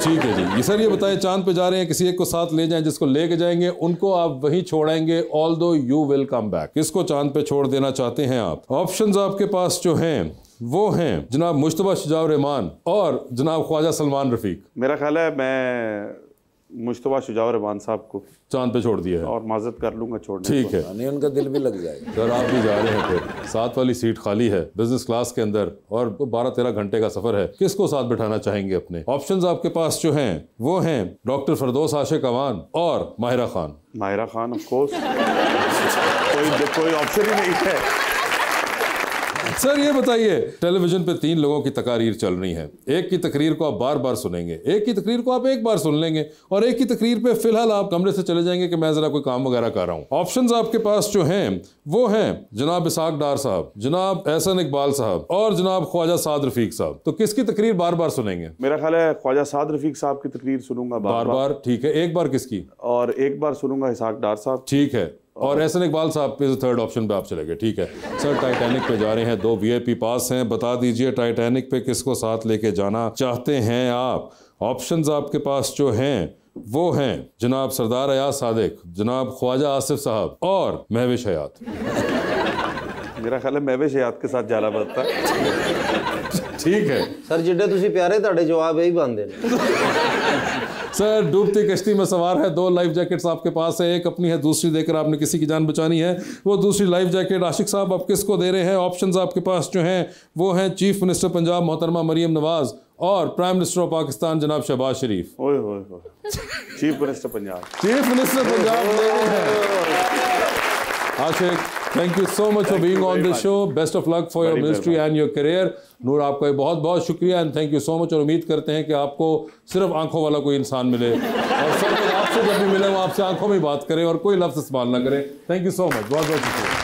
ठीक है जी। ये सर ये बताएं, चांद पे जा रहे हैं, किसी एक को साथ ले जाएं, जिसको लेके जाएंगे उनको आप वहीं छोड़ेंगे, although you will come back. किसको चांद पे छोड़ देना चाहते हैं आप? ऑप्शंस आपके पास जो हैं वो हैं जनाब मुश्तबा शुजाउर रहमान और जनाब ख्वाजा सलमान रफीक। मेरा ख्याल है मैं मुश्तबा शुजाउर रहमान साहब को चांद पे छोड़ दिया है और माजरत कर लूंगा छोड़ने। ठीक है, नहीं उनका दिल भी लग जाएगा। सर आप भी जा रहे हैं, फिर साथ वाली सीट खाली है बिजनेस क्लास के अंदर और 12-13 घंटे का सफर है, किसको साथ बिठाना चाहेंगे अपने? ऑप्शंस आपके पास जो हैं वो हैं डॉक्टर फरदौस आशिक अवान और माहिरा खान। माहिरा खान ऑफ कोर्स, कोई ऑप्शन ही नहीं है। सर ये बताइए, टेलीविजन पे 3 लोगों की तकारीर चल रही है, एक की तकरीर को आप बार बार सुनेंगे, एक की तकरीर को आप एक बार सुन लेंगे और एक की तकरीर पे फिलहाल आप कमरे से चले जाएंगे कि मैं जरा कोई काम वगैरह कर रहा हूँ। ऑप्शंस आपके पास जो हैं वो हैं जनाब इसाक डार साहब, जनाब एहसन इकबाल साहब और जनाब ख्वाजा साद रफीक साहब। तो किसकी तकरीर बार बार सुनेंगे? मेरा ख्याल है ख्वाजा साद रफीक साहब की तकरीर सुनूंगा बार बार। ठीक है, एक बार किसकी? और एक बार सुनूंगा इसाक डार साहब। ठीक है, और एहसन इकबाल साहब पे थर्ड ऑप्शन पे आप चले गए। ठीक है सर, टाइटैनिक पे जा रहे हैं, 2 VIP पास हैं, बता दीजिए टाइटैनिक पे किसको साथ लेके जाना चाहते हैं आप? ऑप्शंस आपके पास जो हैं वो हैं जनाब सरदार अयाज सादिक, जनाब ख्वाजा आसिफ साहब और महविश हयात। मेरा ख्याल है महविश हयात के साथ जाना पड़ता है। ठीक है सर, जिड्डे तुसी प्यारे, ਤੁਹਾਡੇ जवाब यही बनते हैं। सर डूबती कश्ती में सवार है, 2 लाइफ जैकेट्स आपके पास है, एक अपनी है, दूसरी देकर आपने किसी की जान बचानी है। वो दूसरी लाइफ जैकेट आशिक साहब आप किसको दे रहे हैं? ऑप्शंस आपके पास जो हैं वो हैं चीफ मिनिस्टर पंजाब मोहतरमा मरियम नवाज और प्राइम मिनिस्टर ऑफ पाकिस्तान जनाब Shahbaz Sharif. Chief minister Punjab. Chief minister Punjab दे रहे हैं। Ashiq, thank you so much for being on this show, best of luck for your ministry and your career. Noor, आपका बहुत बहुत शुक्रिया and thank you so much, और उम्मीद करते हैं कि आपको सिर्फ आंखों वाला कोई इंसान मिले और सब लोग आपसे जब भी मिले वो आपसे आंखों में बात करें और कोई लफ्ज़ इस्तेमाल ना करें। थैंक यू सो मच, बहुत बहुत शुक्रिया।